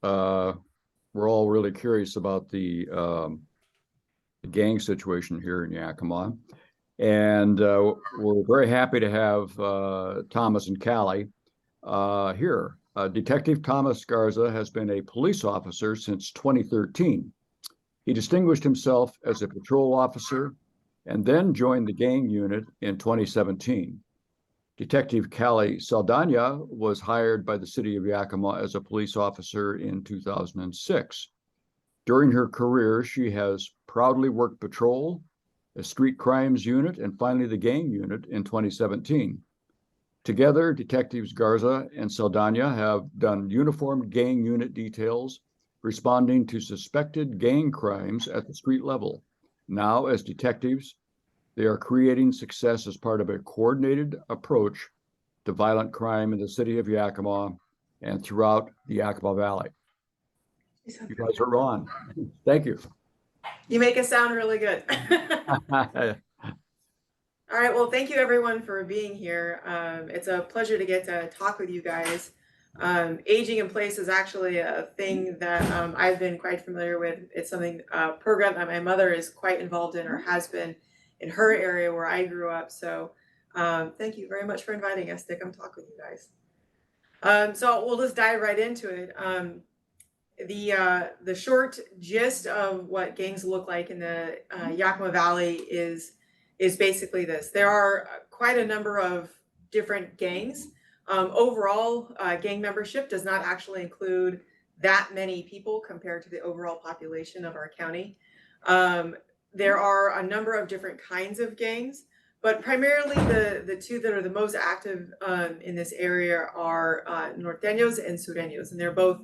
we're all really curious about the gang situation here in Yakima. And we're very happy to have Thomas and Cali here. Detective Thomas Garza has been a police officer since 2013. He distinguished himself as a patrol officer and then joined the gang unit in 2017. Detective Cali Saldana was hired by the city of Yakima as a police officer in 2006. During her career, she has proudly worked patrol, a street crimes unit, and finally the gang unit in 2017. Together, Detectives Garza and Saldana have done uniformed gang unit details responding to suspected gang crimes at the street level. Now, as detectives, they are creating success as part of a coordinated approach to violent crime in the city of Yakima and throughout the Yakima Valley. You guys are on. Thank you. You make us sound really good. All right, well, thank you everyone for being here. It's a pleasure to get to talk with you guys. Aging in place is actually a thing that I've been quite familiar with. It's something, program that my mother is quite involved in or has been in her area where I grew up. So thank you very much for inviting us to come talk with you guys. So we'll just dive right into it. The short gist of what gangs look like in the Yakima Valley is basically this. There are quite a number of different gangs. Overall, gang membership does not actually include that many people compared to the overall population of our county. There are a number of different kinds of gangs, but primarily the two that are the most active in this area are Norteños and Sureños, and they're both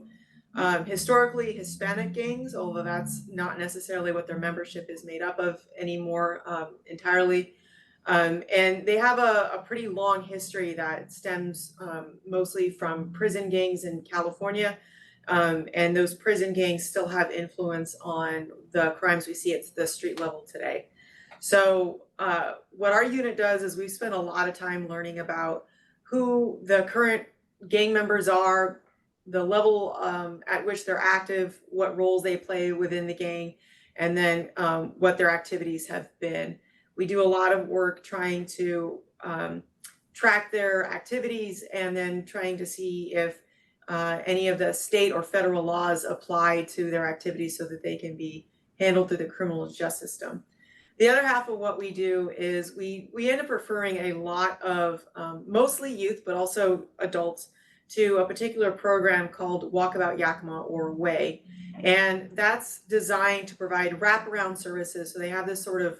historically Hispanic gangs, although that's not necessarily what their membership is made up of anymore entirely. And they have a pretty long history that stems mostly from prison gangs in California. And those prison gangs still have influence on the crimes we see at the street level today. So what our unit does is we spend a lot of time learning about who the current gang members are, the level at which they're active, what roles they play within the gang, and then what their activities have been. We do a lot of work trying to track their activities and then trying to see if any of the state or federal laws apply to their activities so that they can be handled through the criminal justice system. The other half of what we do is we end up referring a lot of mostly youth, but also adults, to a particular program called Walkabout Yakima, or WAY. And that's designed to provide wraparound services. So they have this sort of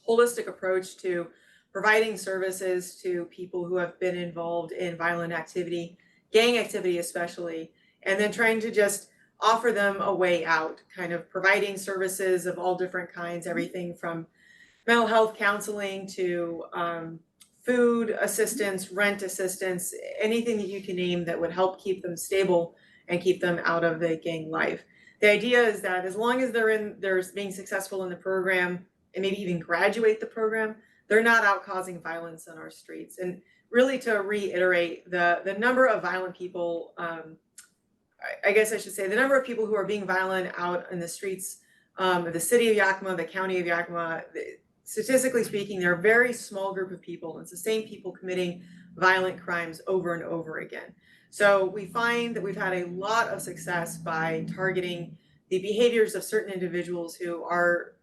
holistic approach to providing services to people who have been involved in violent activity, gang activity especially, and then trying to just offer them a way out, kind of providing services of all different kinds, everything from mental health counseling to food assistance, rent assistance, anything that you can name that would help keep them stable and keep them out of the gang life. The idea is that as long as they're being successful in the program and maybe even graduate the program, they're not out causing violence on our streets. And really, to reiterate, the number of violent people, I guess I should say, the number of people who are being violent out in the streets of the city of Yakima, the county of Yakima, statistically speaking, they're a very small group of people. It's the same people committing violent crimes over and over again. So we find that we've had a lot of success by targeting the behaviors of certain individuals who are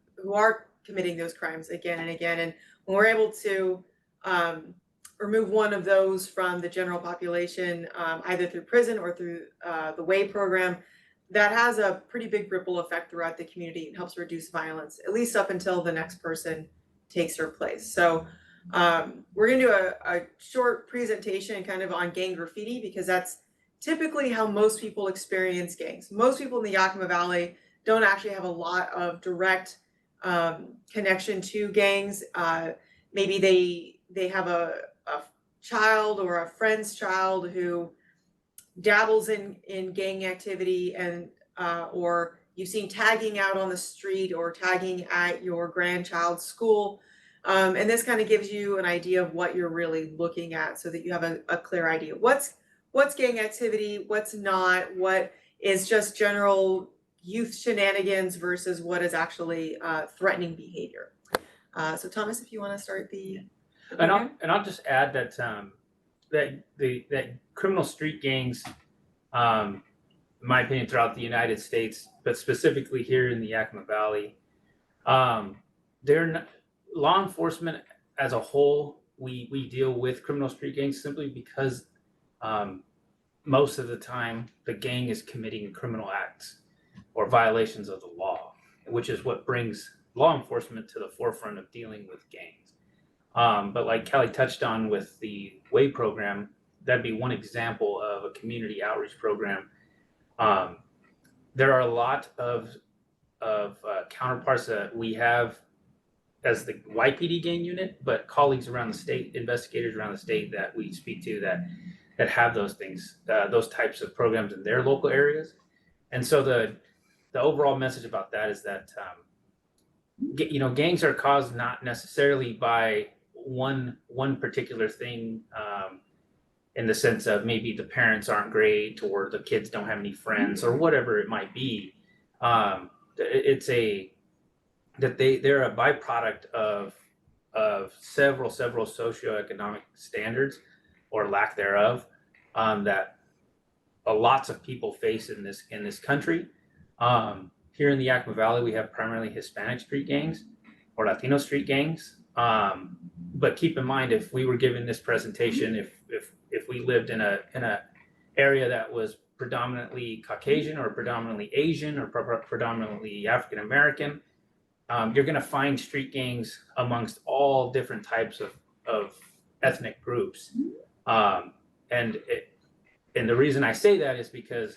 committing those crimes again and again. And when we're able to remove one of those from the general population, either through prison or through the WAY program, that has a pretty big ripple effect throughout the community and helps reduce violence, at least up until the next person takes her place. So we're going to do a short presentation kind of on gang graffiti, because that's typically how most people experience gangs. Most people in the Yakima Valley don't actually have a lot of direct connection to gangs. Maybe they have a child or a friend's child who dabbles in gang activity, and or you've seen tagging out on the street or tagging at your grandchild's school. And this kind of gives you an idea of what you're really looking at, so that you have a clear idea. What's gang activity, what's not, what is just general youth shenanigans versus what is actually threatening behavior. So Thomas, if you want to start the. And I'll just add that that criminal street gangs, in my opinion, throughout the United States, but specifically here in the Yakima Valley, they're not, law enforcement as a whole. We deal with criminal street gangs simply because most of the time the gang is committing criminal acts or violations of the law, which is what brings law enforcement to the forefront of dealing with gangs. But like Kelly touched on with the WAY program, that'd be one example of a community outreach program. There are a lot of counterparts that we have as the YPD gang unit, but colleagues around the state, investigators around the state that we speak to that have those things, those types of programs in their local areas. And so the overall message about that is that gangs are caused not necessarily by one particular thing, in the sense of maybe the parents aren't great or the kids don't have any friends or whatever it might be. They're a byproduct of several socioeconomic standards or lack thereof, that lots of people face in this country. Here in the Yakima Valley, we have primarily Hispanic street gangs or Latino street gangs. But keep in mind, if we were given this presentation, if we lived in a area that was predominantly Caucasian or predominantly Asian or predominantly African American, you're going to find street gangs amongst all different types of ethnic groups. And the reason I say that is because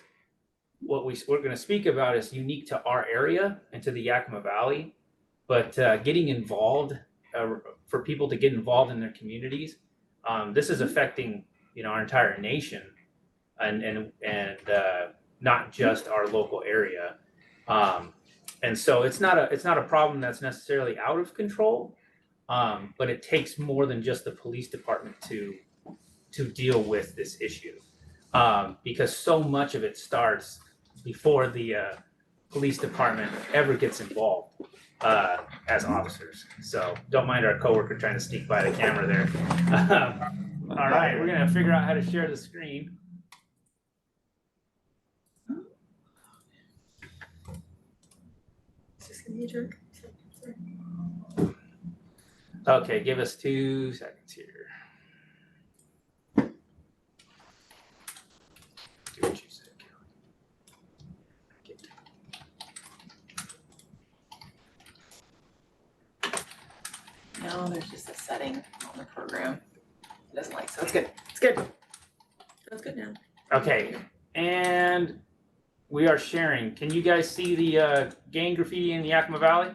what we're going to speak about is unique to our area and to the Yakima Valley, but getting involved, for people to get involved in their communities, this is affecting our entire nation and not just our local area. And so it's not a problem that's necessarily out of control, but it takes more than just the police department to deal with this issue, because so much of it starts before the police department ever gets involved as officers. So don't mind our coworker trying to sneak by the camera there. All right, we're gonna figure out how to share the screen. Is this gonna be a jerk? Okay, give us 2 seconds here. Do what you said, Kelly. No, there's just a setting on the program it doesn't like, so it's good. It's good. That's good now. Okay, and we are sharing. Can you guys see the gang graffiti in the Yakima Valley?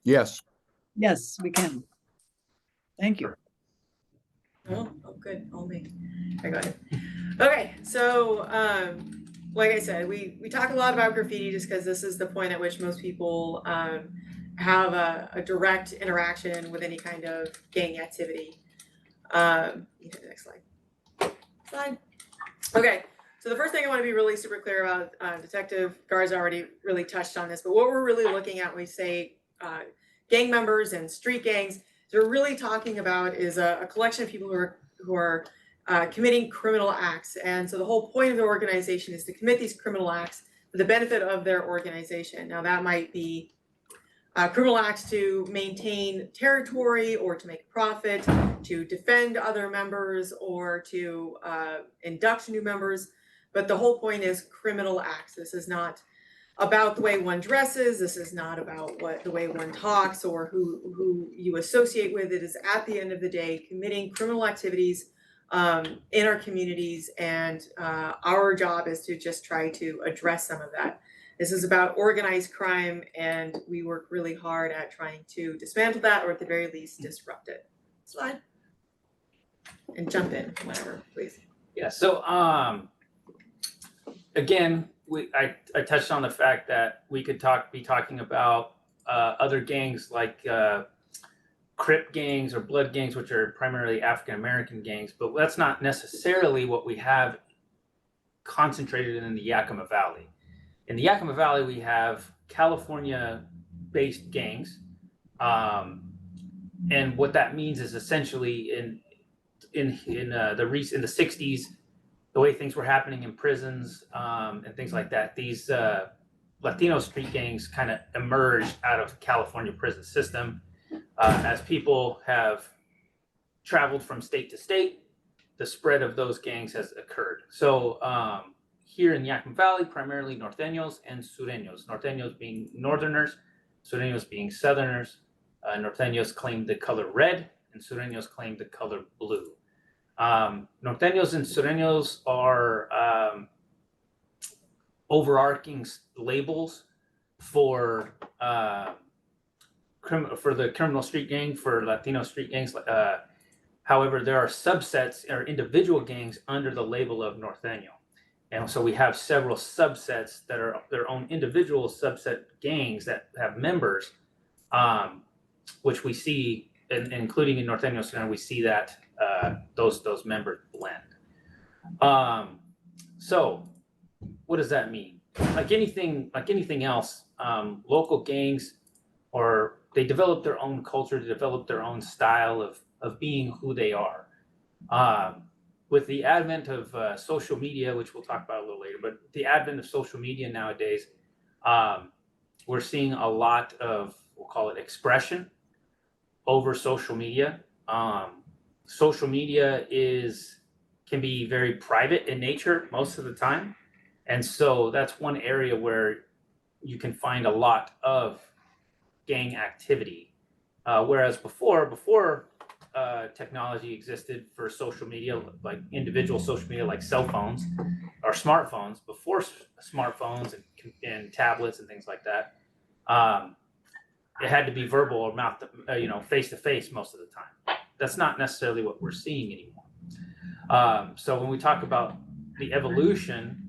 Yes. Yes, we can. Thank you. Oh, good. All me. I got it. Okay, so like I said, we talk a lot about graffiti just because this is the point at which most people have a direct interaction with any kind of gang activity. You hit the next slide. Okay, so the first thing I want to be really super clear about, Detective Garza already really touched on this, but what we're really looking at when we say gang members and street gangs, we're really talking about is a collection of people who are committing criminal acts. And so the whole point of the organization is to commit these criminal acts for the benefit of their organization. Now that might be criminal acts to maintain territory or to make profit, to defend other members, or to induct new members. But the whole point is criminal acts. This is not about the way one dresses. This is not about the way one talks or who you associate with. It is at the end of the day committing criminal activities in our communities, and our job is to just try to address some of that. This is about organized crime, and we work really hard at trying to dismantle that, or at the very least disrupt it. Slide. And jump in whenever, please. Yeah, so again, I touched on the fact that we could be talking about other gangs like Crip gangs or blood gangs, which are primarily African American gangs, but that's not necessarily what we have concentrated in the Yakima Valley. In the Yakima Valley, we have California-based gangs, and what that means is essentially in the 60s, the way things were happening in prisons and things like that, these Latino street gangs kind of emerged out of the California prison system. As people have traveled from state to state, the spread of those gangs has occurred. So here in Yakima Valley, primarily norteños and sureños. Norteños being northerners, sureños being southerners. Norteños claim the color red, and sureños claim the color blue. Norteños and sureños are overarching labels for the criminal street gang, for Latino street gangs. However, there are subsets or individual gangs under the label of norteño. And so we have several subsets that are their own individual subset gangs that have members, which we see, including in norteños, and we see that those members blend. So what does that mean? Like anything else, local gangs, or they develop their own culture, they develop their own style of being who they are. With the advent of social media, which we'll talk about a little later, but the advent of social media nowadays, we're seeing a lot of, we'll call it expression over social media. Social media can be very private in nature most of the time. And so that's one area where you can find a lot of gang activity. Whereas before technology existed for social media, like individual social media, like cell phones or smartphones, before smartphones and tablets and things like that, it had to be verbal or face to face most of the time. That's not necessarily what we're seeing anymore. So when we talk about the evolution,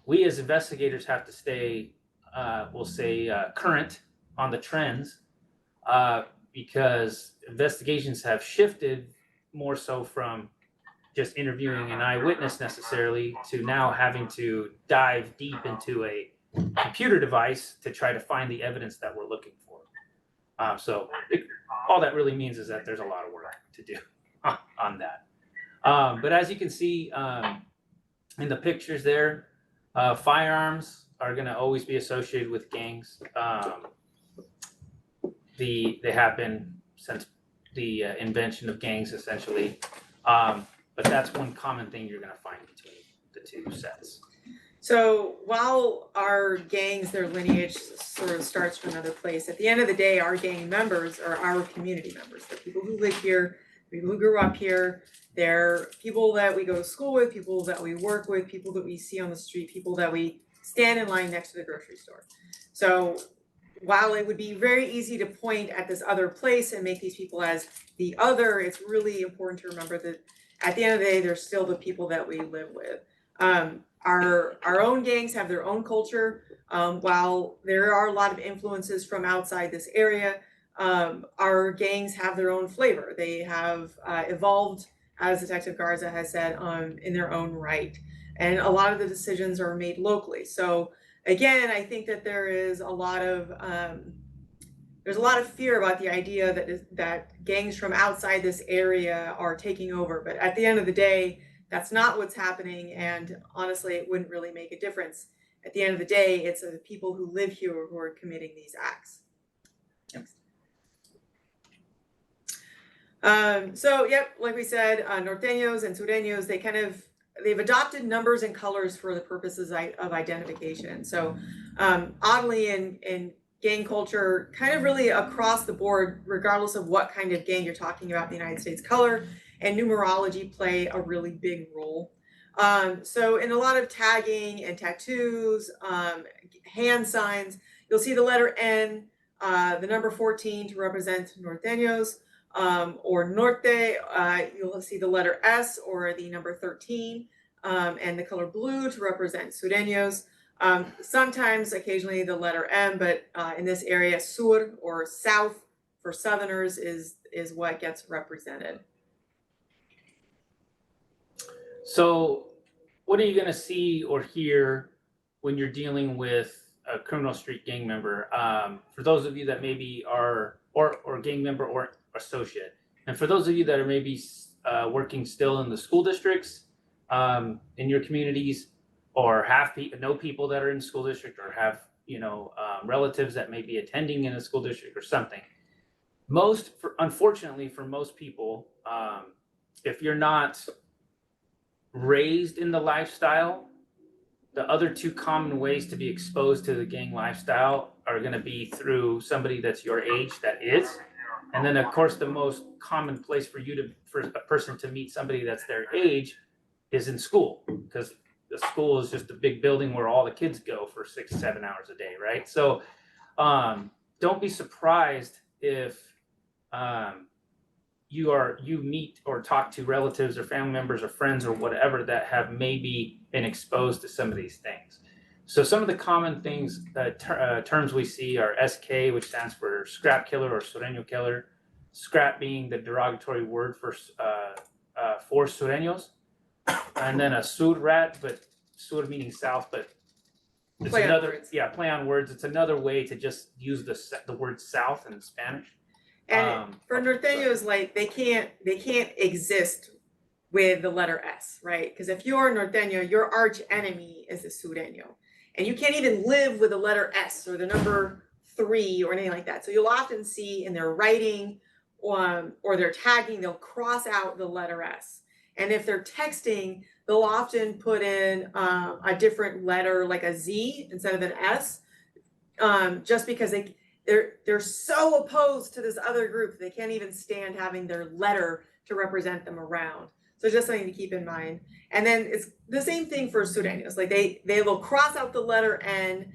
we as investigators have to stay, current on the trends, because investigations have shifted more so from just interviewing an eyewitness necessarily to now having to dive deep into a computer device to try to find the evidence that we're looking for. All that really means is that there's a lot of work to do on that. But as you can see in the pictures there, firearms are going to always be associated with gangs. They have been since the invention of gangs, essentially. But that's one common thing you're going to find between the two sets. So while our gangs, their lineage sort of starts from another place, at the end of the day, our gang members are our community members. The people who live here, people who grew up here. They're people that we go to school with, people that we work with, people that we see on the street, people that we stand in line next to the grocery store. So while it would be very easy to point at this other place and make these people as the other, it's really important to remember that at the end of the day, they're still the people that we live with. Our own gangs have their own culture. While there are a lot of influences from outside this area, our gangs have their own flavor. They have evolved, as Detective Garza has said, in their own right. And a lot of the decisions are made locally. So again, I think that there's a lot of fear about the idea that gangs from outside this area are taking over. But at the end of the day, that's not what's happening. And honestly, it wouldn't really make a difference. At the end of the day, it's the people who live here who are committing these acts. Next. Like we said, norteños and sureños, they've adopted numbers and colors for the purposes of identification. So oddly, in gang culture, kind of really across the board, regardless of what kind of gang you're talking about in the United States, color and numerology play a really big role. So in a lot of tagging and tattoos, hand signs, you'll see the letter N, the number 14 to represent norteños, or norte, you'll see the letter S or the number 13, and the color blue to represent sureños. Sometimes, occasionally, the letter M, but in this area, sur or south for southerners is what gets represented. So what are you going to see or hear when you're dealing with a criminal street gang member. For those of you that maybe are or gang member or associate, and for those of you that are maybe working still in the school districts in your communities, or know people that are in school district, or have relatives that may be attending in a school district or something. Unfortunately, for most people, if you're not raised in the lifestyle, the other two common ways to be exposed to the gang lifestyle are going to be through somebody that's your age that is. And then, of course, the most common place for a person to meet somebody that's their age is in school, because the school is just a big building where all the kids go for 6-7 hours a day, right? So don't be surprised if you meet or talk to relatives or family members or friends or whatever that have maybe been exposed to some of these things. So some of the common things, terms we see are SK, which stands for scrap killer or sureño killer. Scrap being the derogatory word for sureños, and then a sur rat, but sur meaning south, but it's Play on another words. play on words. It's another way to just use the word south in Spanish. And for norteños, like they can't exist with the letter S, right? Because if you're a norteño, your arch enemy is a sureño, and you can't even live with the letter S or the number 3 or anything like that. So you'll often see in their writing or their tagging, they'll cross out the letter S. And if they're texting, they'll often put in a different letter, like a Z instead of an S, just because they're so opposed to this other group, they can't even stand having their letter to represent them around. So just something to keep in mind. And then it's the same thing for sureños. Like they will cross out the letter N.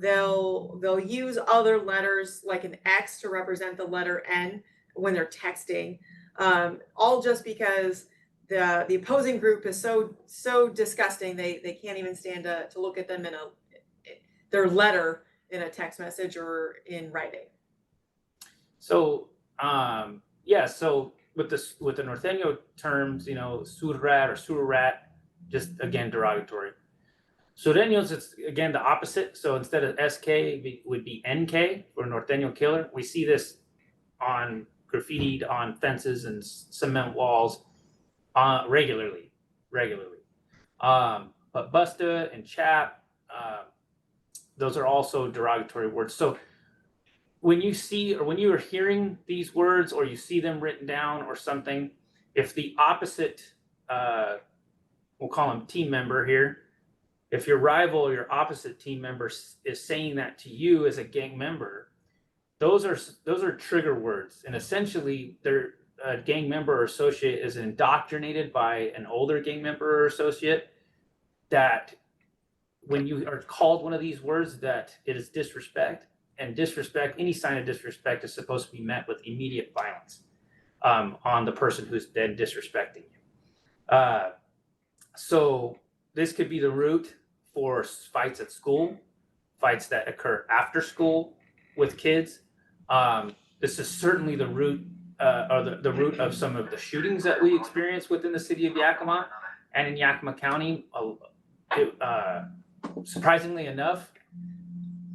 They'll use other letters like an X to represent the letter N when they're texting. All just because the opposing group is so disgusting, they can't even stand to look at them in their letter in a text message or in writing. So so with the norteño terms, surrat or surrat, just again derogatory. Sureños, it's again the opposite. So instead of SK, it would be NK for norteño killer. We see this on graffitied on fences and cement walls regularly. But busta and chap, those are also derogatory words. So when you see, or when you are hearing these words, or you see them written down or something, if the opposite, we'll call him team member here, if your rival or your opposite team member is saying that to you as a gang member, those are trigger words. And essentially, their gang member or associate is indoctrinated by an older gang member or associate, that when you are called one of these words, that it is disrespect. And disrespect, any sign of disrespect, is supposed to be met with immediate violence on the person who's then disrespecting you. So this could be the root for fights at school, fights that occur after school with kids. This is certainly the root or the root of some of the shootings that we experience within the city of Yakima and in Yakima County. Surprisingly enough,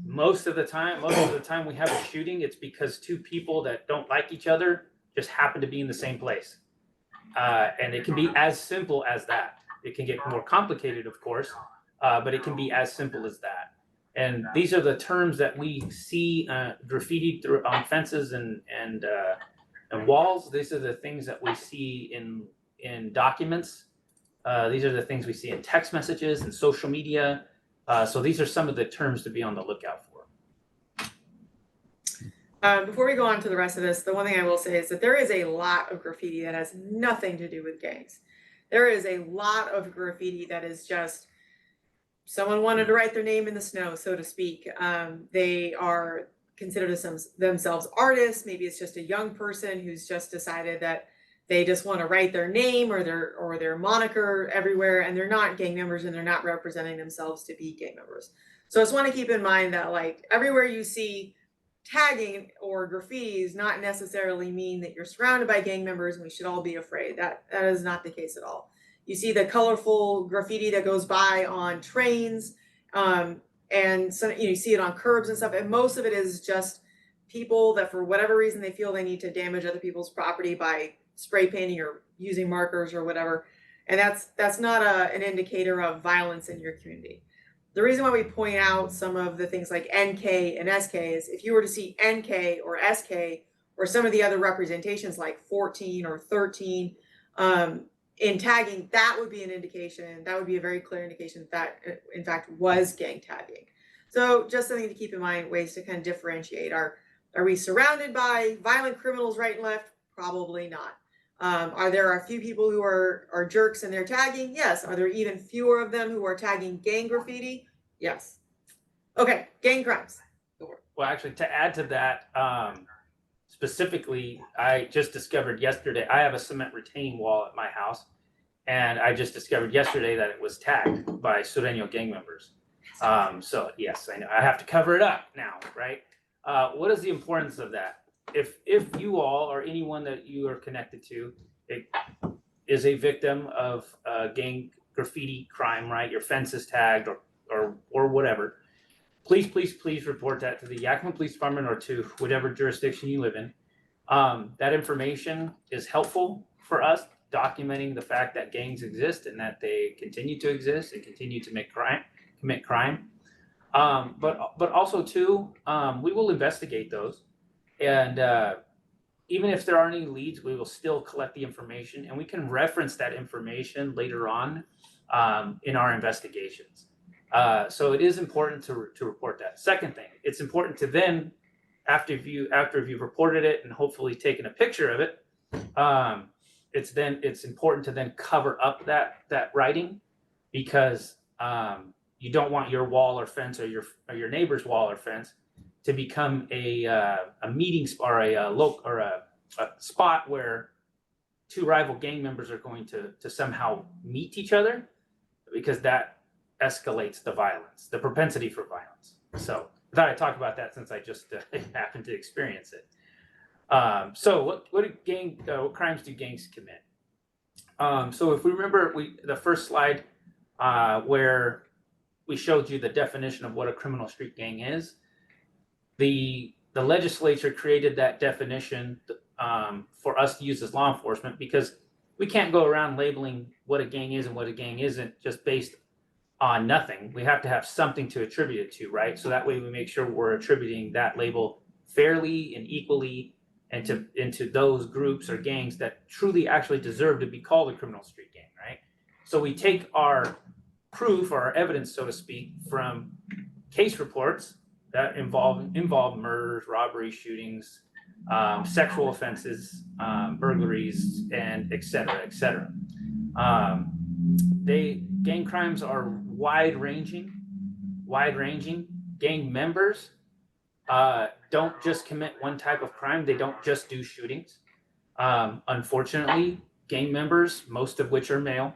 most of the time we have a shooting, it's because two people that don't like each other just happen to be in the same place. And it can be as simple as that. It can get more complicated, of course, but it can be as simple as that. And these are the terms that we see graffitied on fences and walls. These are the things that we see in documents. These are the things we see in text messages and social media. So these are some of the terms to be on the lookout for. Before we go on to the rest of this, the one thing I will say is that there is a lot of graffiti that has nothing to do with gangs. There is a lot of graffiti that is just someone wanted to write their name in the snow, so to speak. They are considered themselves artists. Maybe it's just a young person who's just decided that they just want to write their name or their moniker everywhere, and they're not gang members and they're not representing themselves to be gang members. So I just want to keep in mind that like everywhere you see tagging or graffiti does not necessarily mean that you're surrounded by gang members and we should all be afraid. That is not the case at all. You see the colorful graffiti that goes by on trains And so, you see it on curbs and stuff, and most of it is just people that for whatever reason they feel they need to damage other people's property by spray painting or using markers or whatever. And that's not an indicator of violence in your community. The reason why we point out some of the things like NK and SK is if you were to see NK or SK or some of the other representations like 14 or 13 in tagging, that would be an indication, that would be a very clear indication that in fact was gang tagging. So just something to keep in mind, ways to kind of differentiate. Are we surrounded by violent criminals right and left? Probably not. Are there a few people who are jerks and they're tagging? Yes. Are there even fewer of them who are tagging gang graffiti? Yes. Okay, gang crimes. Well, actually, to add to that, specifically, I just discovered yesterday, I have a cement retaining wall at my house, and I just discovered yesterday that it was tagged by Sureño gang members. So yes, I know I have to cover it up now, right? What is the importance of that? If you all or anyone that you are connected to is a victim of gang graffiti crime, right? Your fence is tagged or whatever, please report that to the Yakima Police Department or to whatever jurisdiction you live in. That information is helpful for us documenting the fact that gangs exist and that they continue to exist and continue to commit crime. But also too, we will investigate those. And even if there aren't any leads, we will still collect the information and we can reference that information later on in our investigations. So it is important to report that. Second thing, it's important to then, after you've reported it and hopefully taken a picture of it, it's important to then cover up that writing, because you don't want your wall or fence or your neighbor's wall or fence to become a meeting spot or a spot where two rival gang members are going to somehow meet each other, because that escalates the violence, the propensity for violence. So I thought I'd talk about that since I just happened to experience it. So what crimes do gangs commit? So if we remember the first slide where we showed you the definition of what a criminal street gang is, the legislature created that definition for us to use as law enforcement, because we can't go around labeling what a gang is and what a gang isn't just based on nothing. We have to have something to attribute it to, right? So that way we make sure we're attributing that label fairly and equally into those groups or gangs that truly actually deserve to be called a criminal street gang, right? So we take our proof or our evidence, so to speak, from case reports that involve murders, robberies, shootings, sexual offenses, burglaries, and et cetera, et cetera. Gang crimes are wide-ranging. Gang members don't just commit one type of crime. They don't just do shootings. Unfortunately, gang members, most of which are male,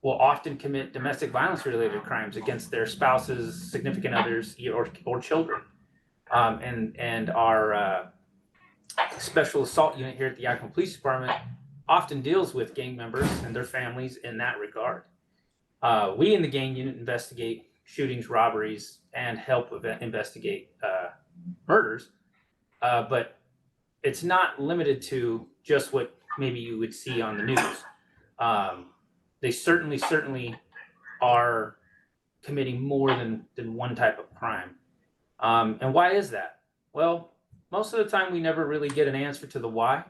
will often commit domestic violence-related crimes against their spouses, significant others, or children. And our special assault unit here at the Yakima Police Department often deals with gang members and their families in that regard. We in the gang unit investigate shootings, robberies, and help investigate murders, but it's not limited to just what maybe you would see on the news. They certainly are committing more than one type of crime. And why is that? Well, most of the time we never really get an answer to the why.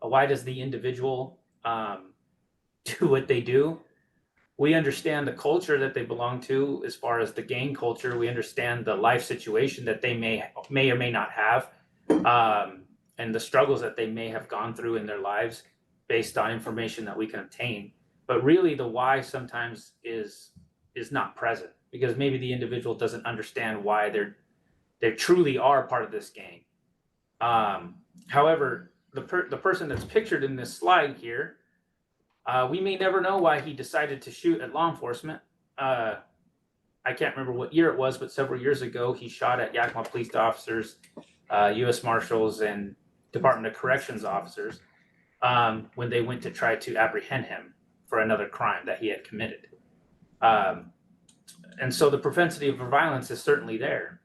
Why does the individual do what they do? We understand the culture that they belong to as far as the gang culture. We understand the life situation that they may or may not have, and the struggles that they may have gone through in their lives based on information that we can obtain. But really the why sometimes is not present, because maybe the individual doesn't understand why they truly are part of this gang. However, the person that's pictured in this slide here, we may never know why he decided to shoot at law enforcement. I can't remember what year it was, but several years ago, he shot at Yakima police officers, U.S. Marshals, and Department of Corrections officers when they went to try to apprehend him for another crime that he had committed. And so the propensity for violence is certainly there.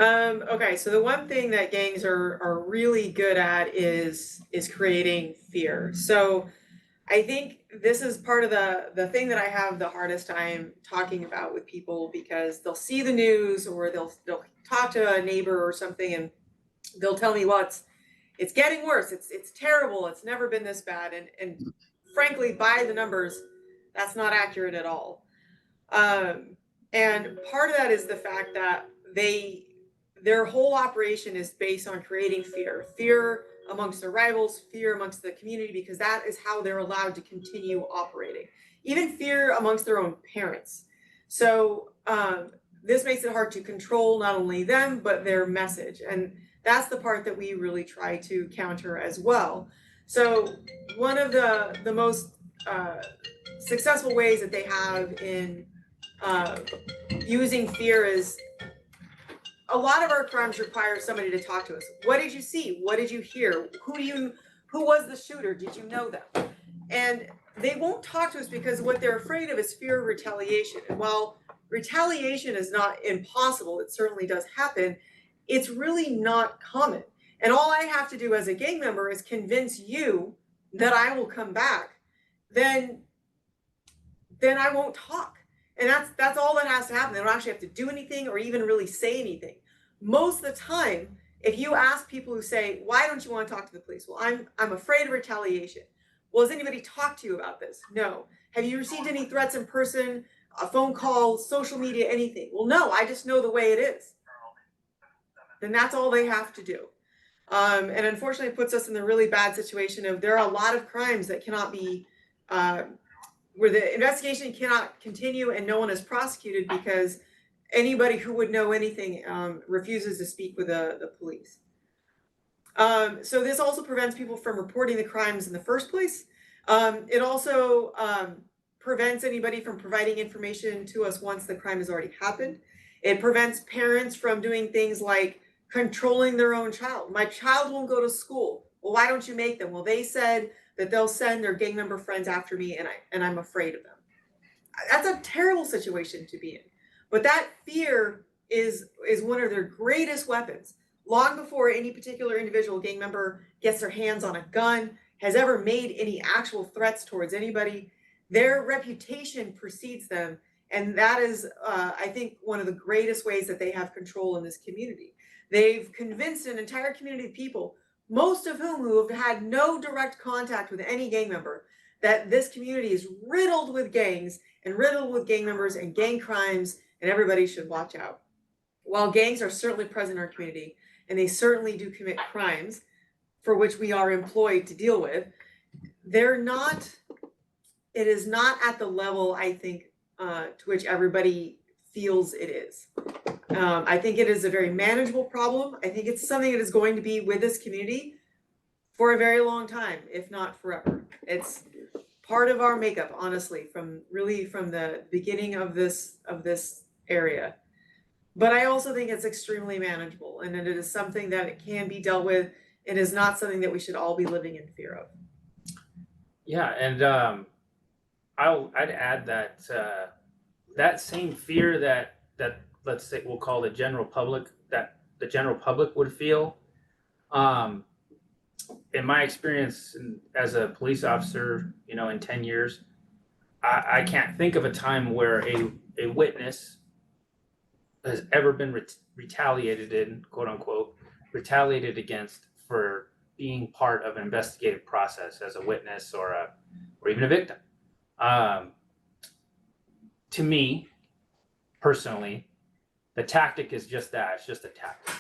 Okay, so the one thing that gangs are really good at is creating fear. So I think this is part of the thing that I have the hardest time talking about with people, because they'll see the news or they'll talk to a neighbor or something and they'll tell me, well, it's getting worse, it's terrible, it's never been this bad, and frankly, by the numbers, that's not accurate at all. And part of that is the fact that their whole operation is based on creating fear amongst their rivals, fear amongst the community, because that is how they're allowed to continue operating. Even fear amongst their own parents. So this makes it hard to control not only them, but their message. And that's the part that we really try to counter as well. So one of the most successful ways that they have in using fear is, a lot of our crimes require somebody to talk to us. What did you see? What did you hear? Who was the shooter? Did you know them? And they won't talk to us because what they're afraid of is fear of retaliation. And while retaliation is not impossible, it certainly does happen, it's really not common. And all I have to do as a gang member is convince you that I will come back. Then I won't talk. And that's all that has to happen. They don't actually have to do anything or even really say anything. Most of the time, if you ask people who say, why don't you want to talk to the police? Well, I'm afraid of retaliation. Well, has anybody talked to you about this? No. Have you received any threats in person, a phone call, social media, anything? Well, no, I just know the way it is. Then that's all they have to do. And unfortunately, it puts us in the really bad situation of, there are a lot of crimes that cannot be, where the investigation cannot continue and no one is prosecuted because anybody who would know anything refuses to speak with the police. So this also prevents people from reporting the crimes in the first place. It also prevents anybody from providing information to us once the crime has already happened. It prevents parents from doing things like controlling their own child. My child won't go to school. Well, why don't you make them? Well, they said that they'll send their gang member friends after me, and I'm afraid of them. That's a terrible situation to be in. But that fear is one of their greatest weapons. Long before any particular individual gang member gets their hands on a gun, has ever made any actual threats towards anybody, their reputation precedes them. And that is, I think, one of the greatest ways that they have control in this community. They've convinced an entire community of people, most of whom who have had no direct contact with any gang member, that this community is riddled with gangs and riddled with gang members and gang crimes, and everybody should watch out. While gangs are certainly present in our community, and they certainly do commit crimes for which we are employed to deal with, it is not at the level, I think, to which everybody feels it is. I think it is a very manageable problem. I think it's something that is going to be with this community for a very long time, if not forever. It's part of our makeup, honestly, from the beginning of this area. But I also think it's extremely manageable, and it is something that it can be dealt with. It is not something that we should all be living in fear of. Yeah, and I'd add that that same fear that let's say we'll call the general public, that the general public would feel. In my experience as a police officer, in 10 years, I can't think of a time where a witness has ever been retaliated against for being part of an investigative process as a witness or even a victim. To me, personally, the tactic is just that. It's just a tactic.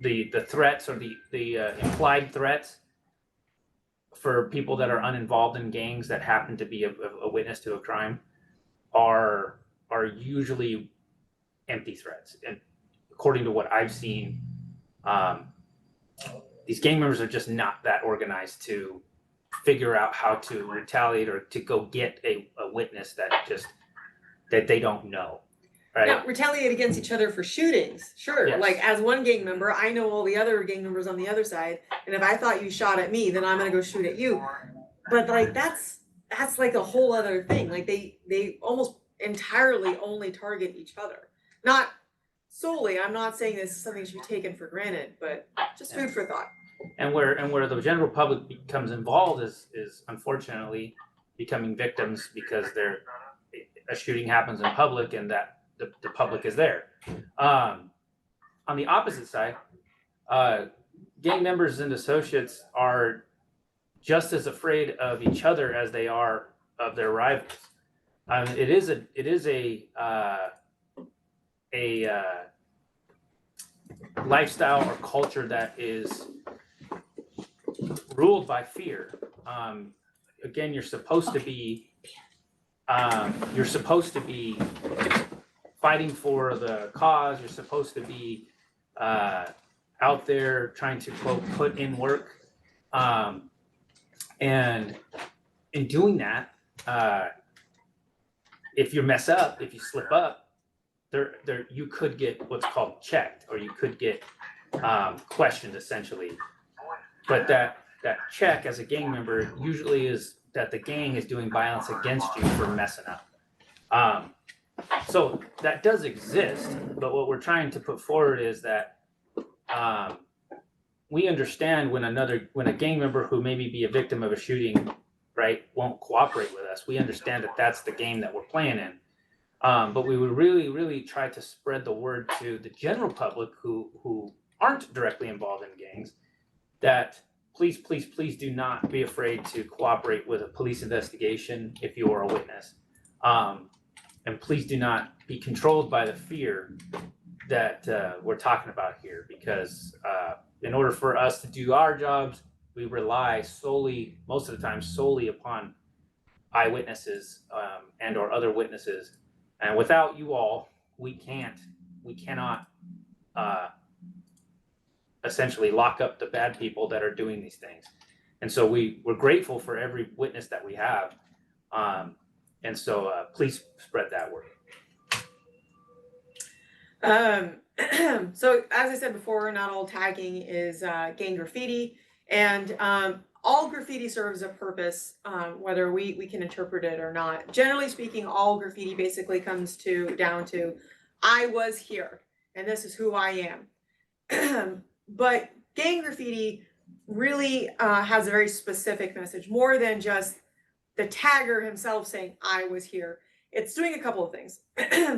The threats or the implied threats for people that are uninvolved in gangs that happen to be a witness to a crime are usually empty threats. And according to what I've seen, these gang members are just not that organized to figure out how to retaliate or to go get a witness that they don't know. right? Now, retaliate against each other for shootings, sure. Yes. Like as one gang member, I know all the other gang members on the other side, and if I thought you shot at me, then I'm gonna go shoot at you. But like that's like a whole other thing. Like they almost entirely only target each other. Not solely. I'm not saying this is something should be taken for granted, but just food for thought. And where the general public becomes involved is unfortunately becoming victims because a shooting happens in public and that the public is there. On the opposite side, gang members and associates are just as afraid of each other as they are of their rivals. It is a lifestyle or culture that is ruled by fear. Again, you're supposed to be fighting for the cause. You're supposed to be out there trying to quote put in work, and in doing that, if you mess up, if you slip up, there you could get what's called checked, or you could get questioned essentially. But that check as a gang member usually is that the gang is doing violence against you for messing up. So that does exist, but what we're trying to put forward is that we understand when a gang member who maybe be a victim of a shooting, right, won't cooperate with us. We understand that that's the game that we're playing in. But we would really, really try to spread the word to the general public who aren't directly involved in gangs that please do not be afraid to cooperate with a police investigation if you are a witness. And please do not be controlled by the fear that we're talking about here, because in order for us to do our jobs, we rely most of the time solely upon eyewitnesses and or other witnesses. And without you all, we cannot essentially lock up the bad people that are doing these things. And so we're grateful for every witness that we have. And so please spread that word. So as I said before, not all tagging is gang graffiti, and all graffiti serves a purpose, whether we can interpret it or not. Generally speaking, all graffiti basically comes down to I was here and this is who I am. But gang graffiti really has a very specific message, more than just the tagger himself saying I was here. It's doing a couple of things.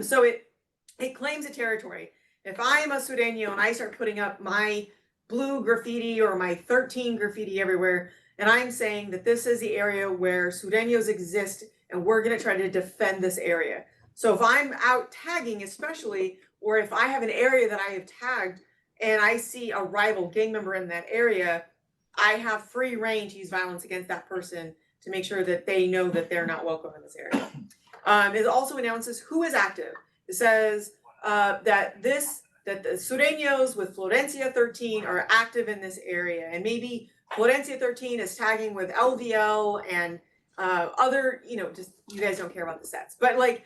So it claims a territory. If I'm a Sureño and I start putting up my blue graffiti or my 13 graffiti everywhere, and I'm saying that this is the area where Sureños exist and we're going to try to defend this area. So if I'm out tagging especially, or if I have an area that I have tagged and I see a rival gang member in that area, I have free reign to use violence against that person to make sure that they know that they're not welcome in this area. It also announces who is active. It says that the Sureños with Florencia 13 are active in this area, and maybe Florencia 13 is tagging with LVL and other, just you guys don't care about the sets, but like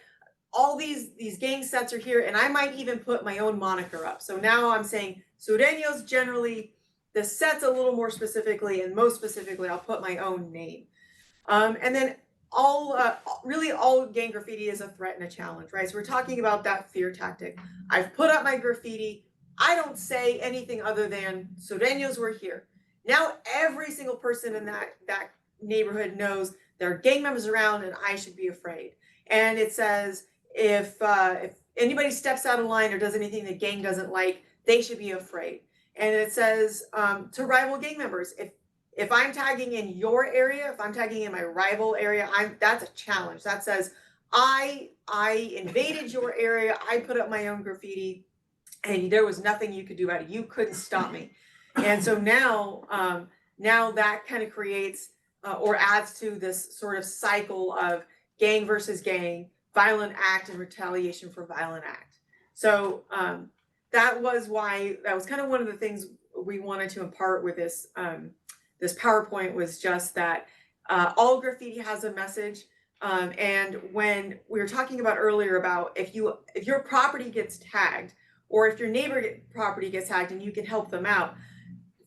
all these gang sets are here, and I might even put my own moniker up. So now I'm saying Sureños generally, the sets a little more specifically, and most specifically, I'll put my own name. And then really all gang graffiti is a threat and a challenge, right? So we're talking about that fear tactic. I've put up my graffiti. I don't say anything other than Sureños were here. Now every single person in that neighborhood knows there are gang members around and I should be afraid. And it says if anybody steps out of line or does anything the gang doesn't like, they should be afraid. And it says to rival gang members, if I'm tagging in your area, if I'm tagging in my rival area, that's a challenge. That says I invaded your area, I put up my own graffiti, and there was nothing you could do about it. You couldn't stop me. And so now that kind of creates or adds to this sort of cycle of gang versus gang, violent act and retaliation for violent act. So that was kind of one of the things we wanted to impart with this PowerPoint, was just that all graffiti has a message. And when we were talking about earlier about if your property gets tagged, or if your property gets tagged and you can help them out,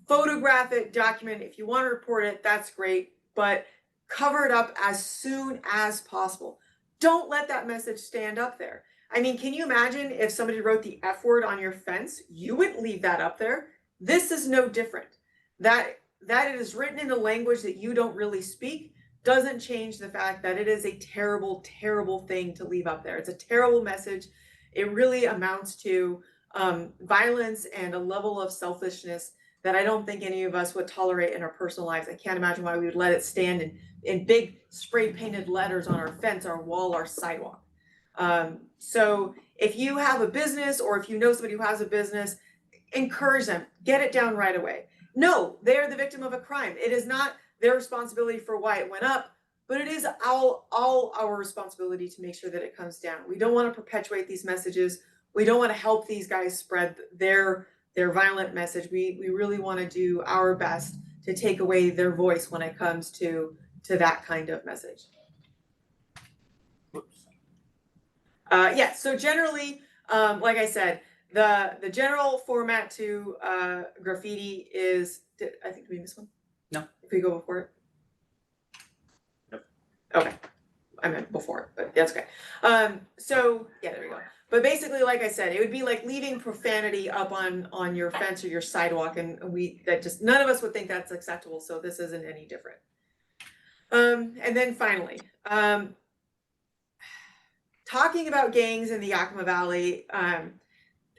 photograph it, document it. If you want to report it, that's great, but cover it up as soon as possible. Don't let that message stand up there. I mean, can you imagine if somebody wrote the F word on your fence? You wouldn't leave that up there. This is no different. That it is written in a language that you don't really speak doesn't change the fact that it is a terrible, terrible thing to leave up there. It's a terrible message. It really amounts to violence and a level of selfishness that I don't think any of us would tolerate in our personal lives. I can't imagine why we would let it stand in big spray painted letters on our fence, our wall, our sidewalk. So if you have a business, or if you know somebody who has a business, encourage them, get it down right away. No, they're the victim of a crime. It is not their responsibility for why it went up, but it is all our responsibility to make sure that it comes down. We don't want to perpetuate these messages. We don't want to help these guys spread their violent message. We really want to do our best to take away their voice when it comes to that kind of message. Yeah, so generally, like I said, the general format to graffiti is, I think we missed one? No. If we go before it? Nope. Okay. I meant before it, but that's okay. So yeah, there we go. But basically, like I said, it would be like leaving profanity up on your fence or your sidewalk, and none of us would think that's acceptable. So this isn't any different. And then finally, talking about gangs in the Yakima Valley,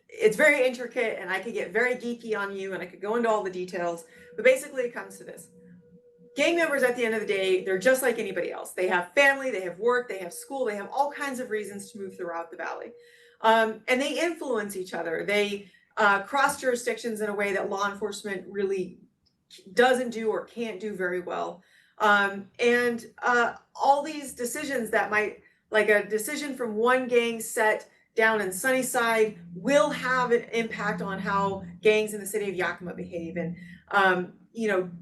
it's very intricate, and I could get very geeky on you, and I could go into all the details, but basically it comes to this. Gang members, at the end of the day, they're just like anybody else. They have family, they have work, they have school, they have all kinds of reasons to move throughout the valley. And they influence each other. They cross jurisdictions in a way that law enforcement really doesn't do or can't do very well. And all these decisions that might, like a decision from one gang set down in Sunnyside, will have an impact on how gangs in the city of Yakima behave. And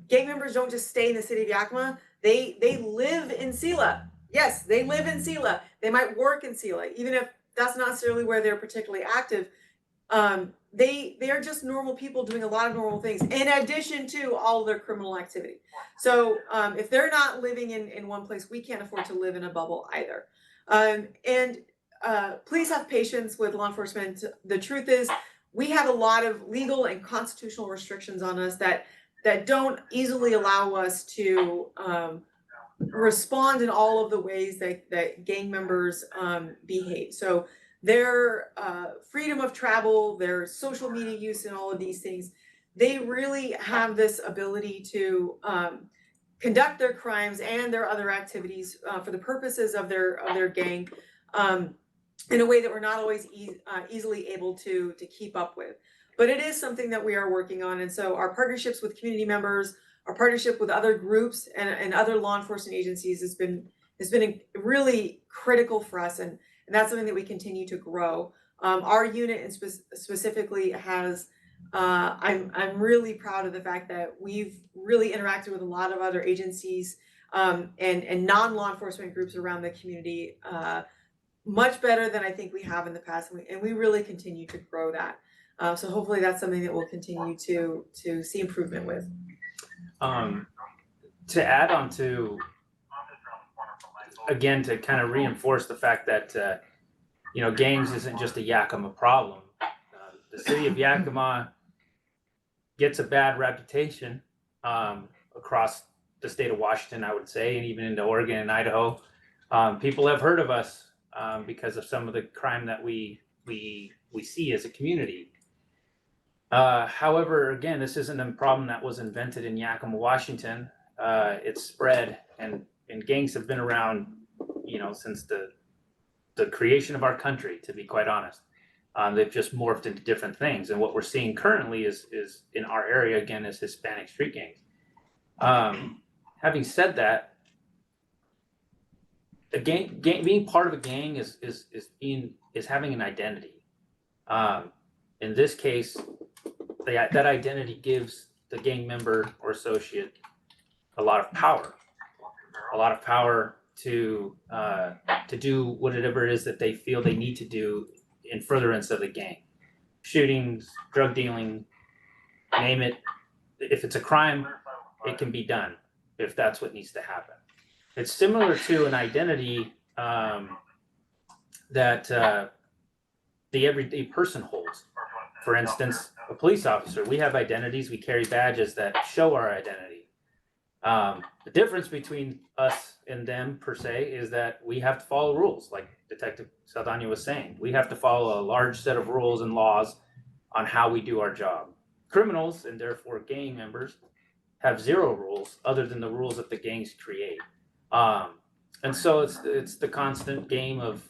gang members don't just stay in the city of Yakima. They live in Sela. Yes, they live in Sela. They might work in Sela, even if that's not necessarily where they're particularly active. They are just normal people doing a lot of normal things in addition to all their criminal activity. So if they're not living in one place, we can't afford to live in a bubble either. Please have patience with law enforcement. The truth is, we have a lot of legal and constitutional restrictions on us that don't easily allow us to respond in all of the ways that gang members behave. So their freedom of travel, their social media use, and all of these things, they really have this ability to conduct their crimes and their other activities for the purposes of their gang in a way that we're not always easily able to keep up with. But it is something that we are working on. And so our partnerships with community members, our partnership with other groups and other law enforcement agencies has been really critical for us. And that's something that we continue to grow. Our unit specifically has, I'm really proud of the fact that we've really interacted with a lot of other agencies and non-law enforcement groups around the community much better than I think we have in the past. And we really continue to grow that. So hopefully that's something that we'll continue to see improvement with. To add on to, again, to kind of reinforce the fact that, gangs isn't just a Yakima problem. The city of Yakima gets a bad reputation across the state of Washington, I would say, and even into Oregon and Idaho. People have heard of us because of some of the crime that we see as a community. However, again, this isn't a problem that was invented in Yakima, Washington. It's spread, and gangs have been around, since the creation of our country, to be quite honest. They've just morphed into different things. And what we're seeing currently is in our area, again, is Hispanic street gangs. Having said that, being part of a gang is having an identity. In this case, that identity gives the gang member or associate a lot of power to do whatever it is that they feel they need to do in furtherance of the gang. Shootings, drug dealing, name it. If it's a crime, it can be done if that's what needs to happen. It's similar to an identity that the everyday person holds. For instance, a police officer, we have identities, we carry badges that show our identity. The difference between us and them per se is that we have to follow rules, like Detective Saldana was saying. We have to follow a large set of rules and laws on how we do our job. Criminals, and therefore gang members, have zero rules other than the rules that the gangs create. And so it's the constant game of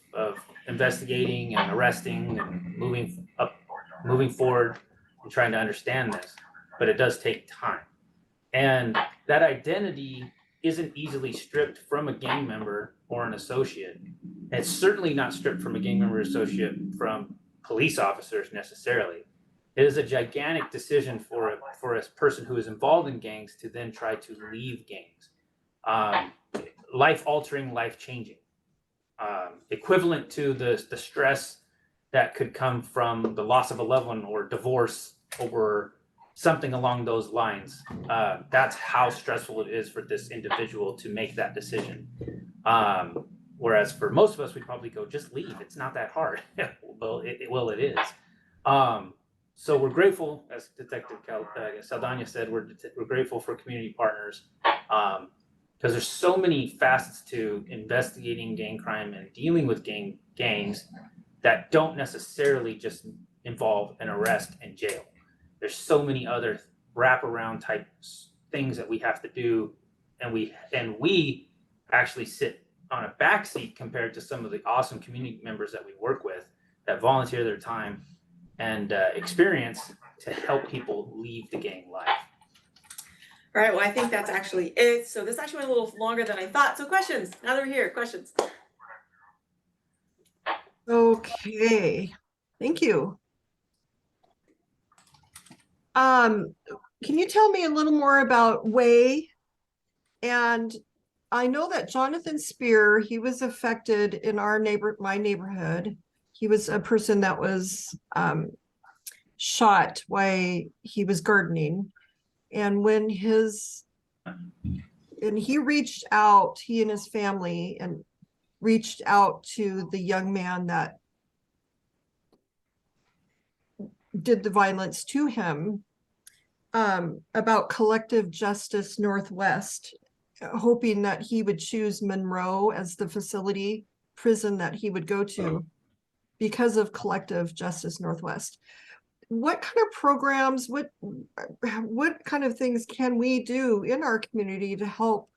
investigating and arresting and moving forward and trying to understand this. But it does take time. And that identity isn't easily stripped from a gang member or an associate. And it's certainly not stripped from a gang member or associate from police officers necessarily. It is a gigantic decision for a person who is involved in gangs to then try to leave gangs. Life-altering, life-changing. Equivalent to the stress that could come from the loss of a loved one or divorce or something along those lines. That's how stressful it is for this individual to make that decision. Whereas for most of us, we'd probably go, just leave. It's not that hard. Well, it is. So we're grateful, as Detective Saldana said, we're grateful for community partners because there's so many facets to investigating gang crime and dealing with gangs that don't necessarily just involve an arrest and jail. There's so many other wraparound type things that we have to do, and we actually sit on a backseat compared to some of the awesome community members that we work with that volunteer their time and experience to help people leave the gang life. All right, well, I think that's actually it. So this actually went a little longer than I thought. So questions, now that we're here, questions. Okay, thank you. Can you tell me a little more about Way? And I know that Jonathan Spear, he was affected in my neighborhood. He was a person that was shot while he was gardening. And when he reached out, he and his family, and reached out to the young man that did the violence to him, about Collective Justice Northwest, hoping that he would choose Monroe as the facility prison that he would go to because of Collective Justice Northwest. What kind of programs, what kind of things can we do in our community to help,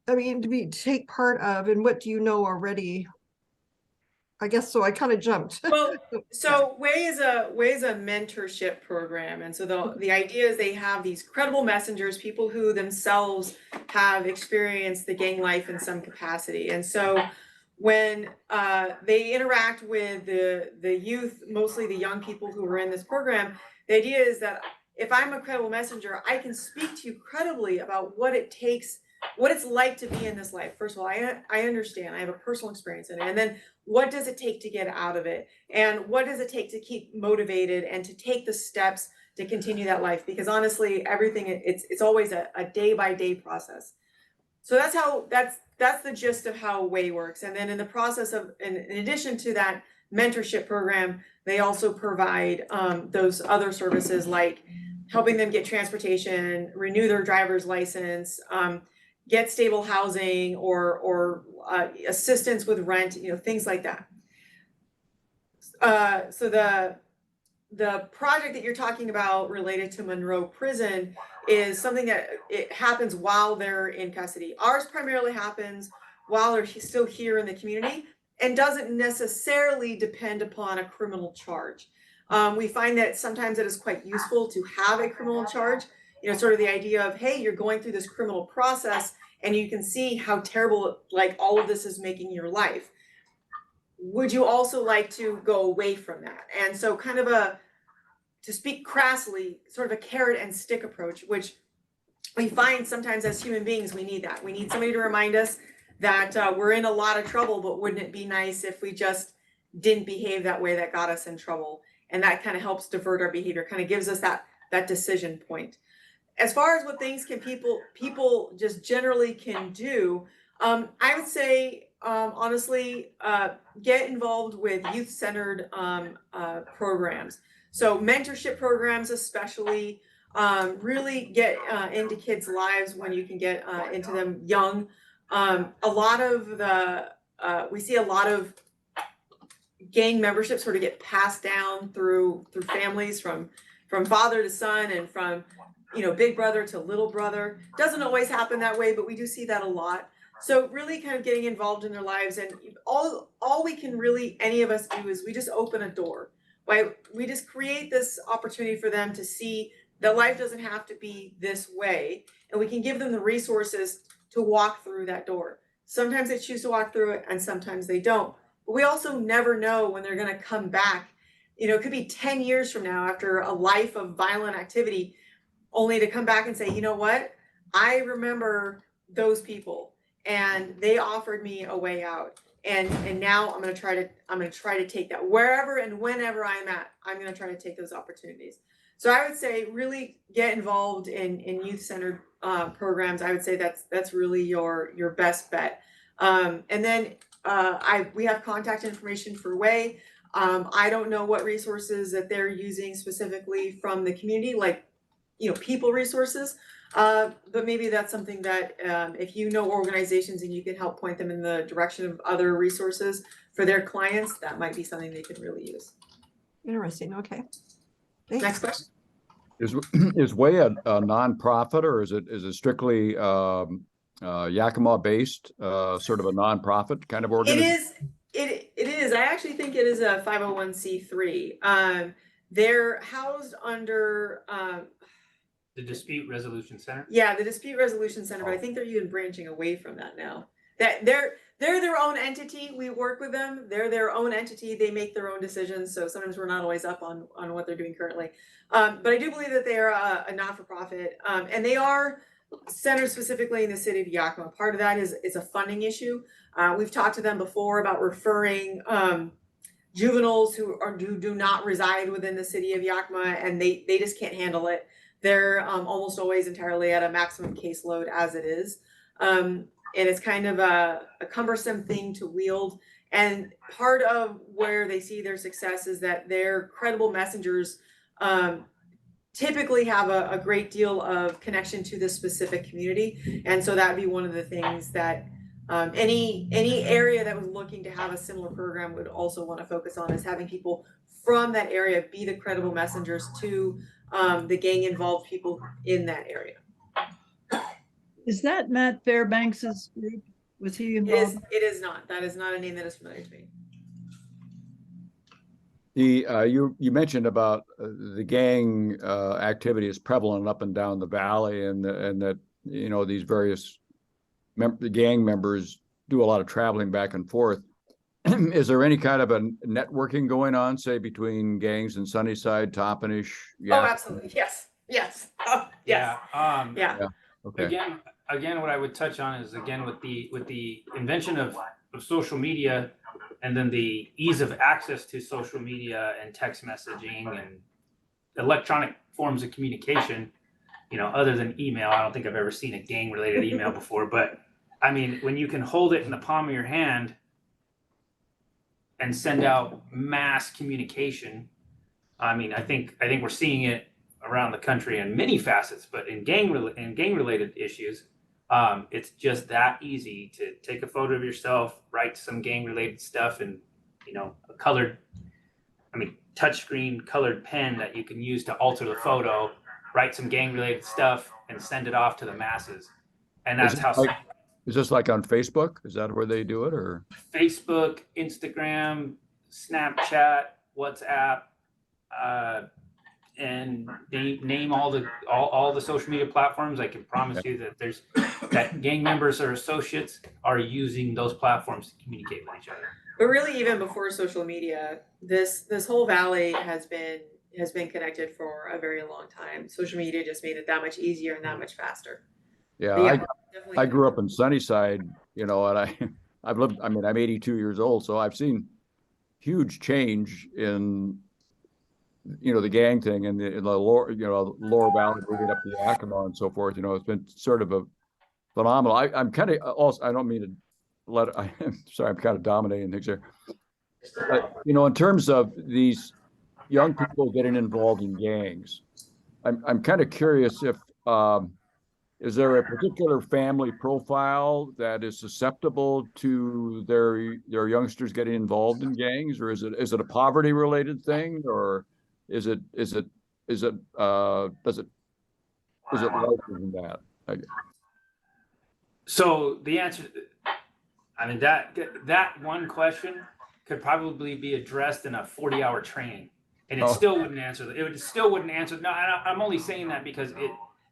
to take part of, and what do you know already? I guess so. I kind of jumped. Well, so Way is a mentorship program, and so the idea is they have these credible messengers, people who themselves have experienced the gang life in some capacity, and so when they interact with the youth, mostly the young people who are in this program, the idea is that if I'm a credible messenger, I can speak to you credibly about what it takes, what it's like to be in this life. First of all, I understand, I have a personal experience in it. And then what does it take to get out of it? And what does it take to keep motivated and to take the steps to continue that life? Because honestly, everything, it's always a day-by-day process. So that's the gist of how Way works. And then in the process of, in addition to that mentorship program, they also provide those other services like helping them get transportation, renew their driver's license, get stable housing, or assistance with rent, things like that. So the project that you're talking about related to Monroe Prison is something that it happens while they're in custody. Ours primarily happens while they're still here in the community and doesn't necessarily depend upon a criminal charge. We find that sometimes it is quite useful to have a criminal charge, sort of the idea of, hey, you're going through this criminal process and you can see how terrible, like, all of this is making your life. Would you also like to go away from that? And so kind of to speak crassly, sort of a carrot and stick approach, which we find sometimes as human beings, we need that. We need somebody to remind us that we're in a lot of trouble, but wouldn't it be nice if we just didn't behave that way that got us in trouble? And that kind of helps divert our behavior, kind of gives us that decision point. As far as what things can people just generally can do, I would say honestly, get involved with youth-centered programs. So mentorship programs, especially, really get into kids' lives when you can get into them young. A lot of we see a lot of gang membership sort of get passed down through families from father to son and from big brother to little brother. Doesn't always happen that way, but we do see that a lot. So really kind of getting involved in their lives, and all we can really, any of us, do is we just open a door, right? We just create this opportunity for them to see that life doesn't have to be this way, and we can give them the resources to walk through that door. Sometimes they choose to walk through it and sometimes they don't. But we also never know when they're going to come back. It could be 10 years from now after a life of violent activity, only to come back and say, you know what? I remember those people and they offered me a way out. And now I'm going to try to take that wherever and whenever I'm at. I'm going to try to take those opportunities. So I would say really get involved in youth-centered programs. I would say that's really your best bet. And then we have contact information for Way. I don't know what resources that they're using specifically from the community, like people resources. But maybe that's something that if you know organizations and you can help point them in the direction of other resources for their clients, that might be something they could really use. Interesting. Okay. Thanks. Next question. Is Way a nonprofit, or is it strictly Yakima based, sort of a nonprofit kind of organization? It is. I actually think it is a 501c3. They're housed under The Dispute Resolution Center? Yeah, the Dispute Resolution Center, but I think they're even branching away from that now. That they're their own entity. We work with them. They're their own entity. They make their own decisions. So sometimes we're not always up on what they're doing currently. But I do believe that they are a not-for-profit, and they are centered specifically in the city of Yakima. Part of that is a funding issue. We've talked to them before about referring juveniles who do not reside within the city of Yakima, and they just can't handle it. They're almost always entirely at a maximum caseload as it is. And it's kind of a cumbersome thing to wield. And part of where they see their success is that their credible messengers typically have a great deal of connection to the specific community. And so that'd be one of the things that any area that was looking to have a similar program would also want to focus on, is having people from that area be the credible messengers to the gang involved people in that area. Is that Matt Fairbanks's group? Was he involved? It is not. That is not a name that is familiar to me. You mentioned about the gang activity is prevalent up and down the valley, and that these various gang members do a lot of traveling back and forth. Is there any kind of a networking going on, say, between gangs in Sunnyside, Toppenish? Yeah. Oh, absolutely. Yes. Yes. Oh, yes. Yeah. Okay. Again, what I would touch on is, again, with the invention of social media, and then the ease of access to social media and text messaging and electronic forms of communication, other than email. I don't think I've ever seen a gang related email before, but I mean, when you can hold it in the palm of your hand and send out mass communication, I mean, I think we're seeing it around the country in many facets, but in gang related issues, it's just that easy to take a photo of yourself, write some gang related stuff, and a touchscreen colored pen that you can use to alter the photo, write some gang related stuff, and send it off to the masses. And that's how. Is this like on Facebook? Is that where they do it, or Facebook, Instagram, Snapchat, WhatsApp, and they name all the social media platforms? I can promise you that gang members or associates are using those platforms to communicate with each other. But really, even before social media, this whole valley has been connected for a very long time. Social media just made it that much easier and that much faster. Yeah, I grew up in Sunnyside, you know, and I've lived, I mean, I'm 82 years old, so I've seen huge change in, you know, the gang thing and in the lower, you know, lower valley moving up to Yakima and so forth. You know, it's been sort of a phenomenal. I'm kind of also, I don't mean to I'm sorry, I'm kind of dominating things here. But, you know, in terms of these young people getting involved in gangs, I'm kind of curious if, is there a particular family profile that is susceptible to their youngsters getting involved in gangs, or is it a poverty related thing, or is it is it larger than that? So the answer, I mean, that one question could probably be addressed in a 40-hour training, and it still wouldn't answer. It still wouldn't answer. No, I'm only saying that because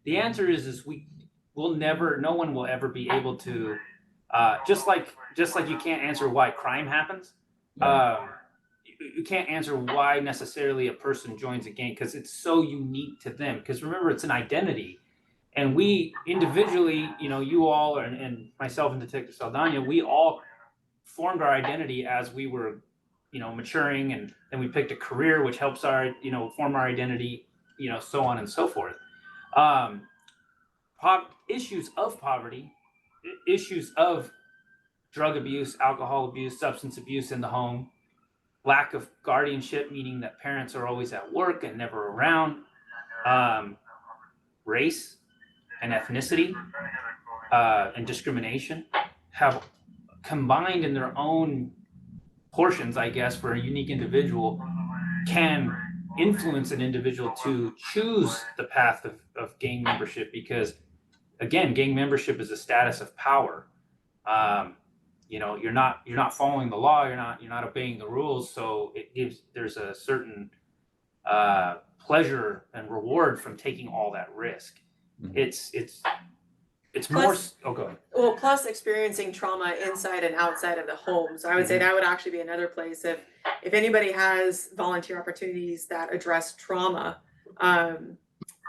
the answer is we'll never, no one will ever be able to, just like you can't answer why crime happens. You can't answer why necessarily a person joins a gang because it's so unique to them. Because remember, it's an identity. And we individually, you know, you all and myself and Detective Saldana, we all formed our identity as we were, you know, maturing, and then we picked a career which helps our, you know, form our identity, you know, so on and so forth. Issues of poverty, issues of drug abuse, alcohol abuse, substance abuse in the home, lack of guardianship, meaning that parents are always at work and never around, race and ethnicity and discrimination have combined in their own portions, I guess, for a unique individual, can influence an individual to choose the path of gang membership because, again, gang membership is a status of power. You know, you're not following the law, you're not obeying the rules, so there's a certain pleasure and reward from taking all that risk. It's more. Oh, go ahead. Well, plus experiencing trauma inside and outside of the home. So I would say that would actually be another place if anybody has volunteer opportunities that address trauma,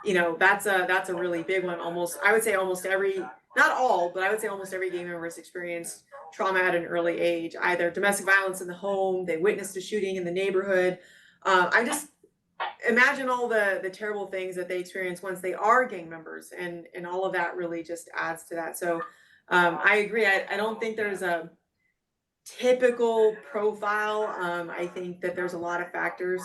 you know, that's a really big one. I would say almost every, not all, but I would say almost every gang member has experienced trauma at an early age, either domestic violence in the home, they witnessed a shooting in the neighborhood. I just imagine all the terrible things that they experience once they are gang members, and all of that really just adds to that. So I agree. I don't think there's a typical profile. I think that there's a lot of factors.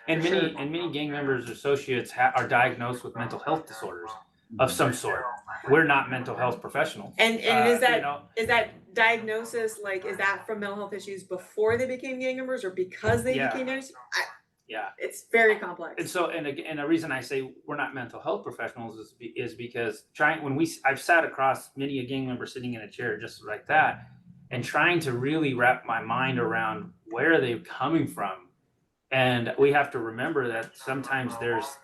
And many gang members, associates are diagnosed with mental health disorders of some sort. We're not mental health professionals. And is that, you know, is that diagnosis, like, is that from mental health issues before they became gang members or because they became members? Yeah, it's very complex. and so and the reason I say we're not mental health professionals is because I've sat across many a gang member sitting in a chair just like that, and trying to really wrap my mind around where they're coming from, and we have to remember that sometimes there's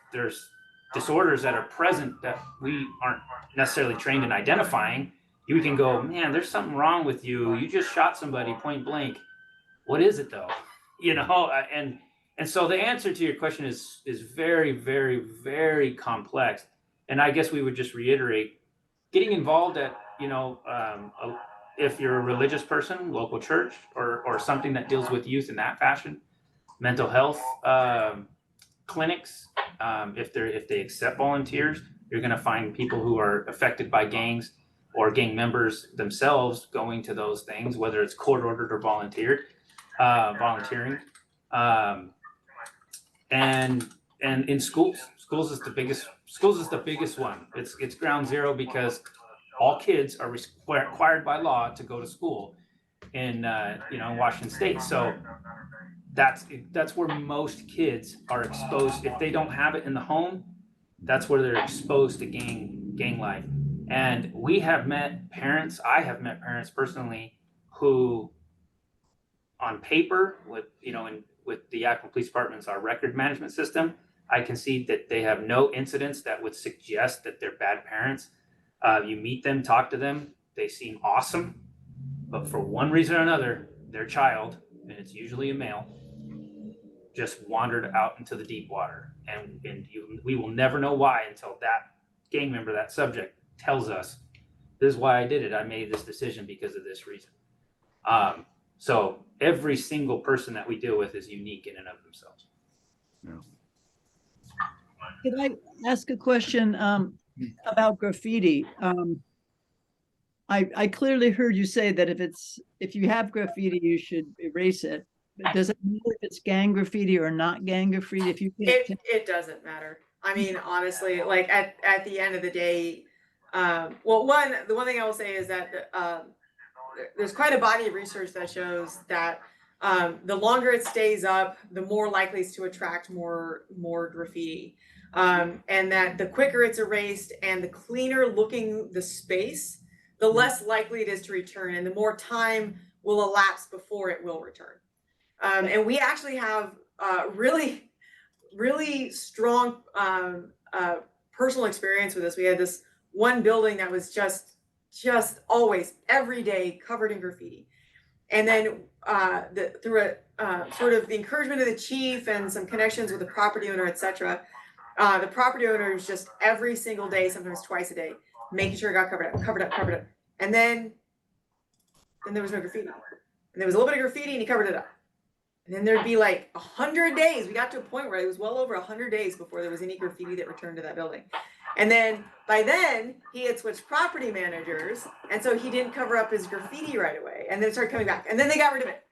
disorders that are present that we aren't necessarily trained in identifying. You can go, man, there's something wrong with you. You just shot somebody point blank. What is it though? You know, and so the answer to your question is very, very, very complex. And I guess we would just reiterate, getting involved at, you know, if you're a religious person, local church, or something that deals with youth in that fashion, mental health clinics, if they accept volunteers, you're going to find people who are affected by gangs or gang members themselves going to those things, whether it's court ordered or volunteering. And in schools is the biggest one. It's ground zero because all kids are required by law to go to school in Washington State. So that's where most kids are exposed. If they don't have it in the home, that's where they're exposed to gang life. And I have met parents personally who, on paper, with the Yakima Police Department's our record management system, I can see that they have no incidents that would suggest that they're bad parents. You meet them, talk to them, they seem awesome, but for one reason or another, their child, and it's usually a male, just wandered out into the deep water, and we will never know why until that gang member, that subject, tells us this is why I did it. I made this decision because of this reason. So every single person that we deal with is unique in and of themselves. Could I ask a question about graffiti? I clearly heard you say that if you have graffiti, you should erase it. But does it matter if it's gang graffiti or not gang graffiti? If you can't, It doesn't matter. I mean, honestly, like at the end of the day, well, the one thing I will say is that there's quite a body of research that shows that the longer it stays up, the more likely it's to attract more graffiti, and that the quicker it's erased and the cleaner looking the space, the less likely it is to return, and the more time will elapse before it will return. And we actually have really strong personal experience with this. We had this one building that was just always every day covered in graffiti, and then through a sort of the encouragement of the chief and some connections with the property owner, etc. The property owner is just every single day, sometimes twice a day, making sure it got covered up, and then there was no graffiti, and there was a little bit of graffiti, and he covered it up. And then there'd be like 100 days. We got to a point where it was well over 100 days before there was any graffiti that returned to that building. And then by then he had switched property managers, and so he didn't cover up his graffiti right away. And then it started coming back, and then they got rid of it,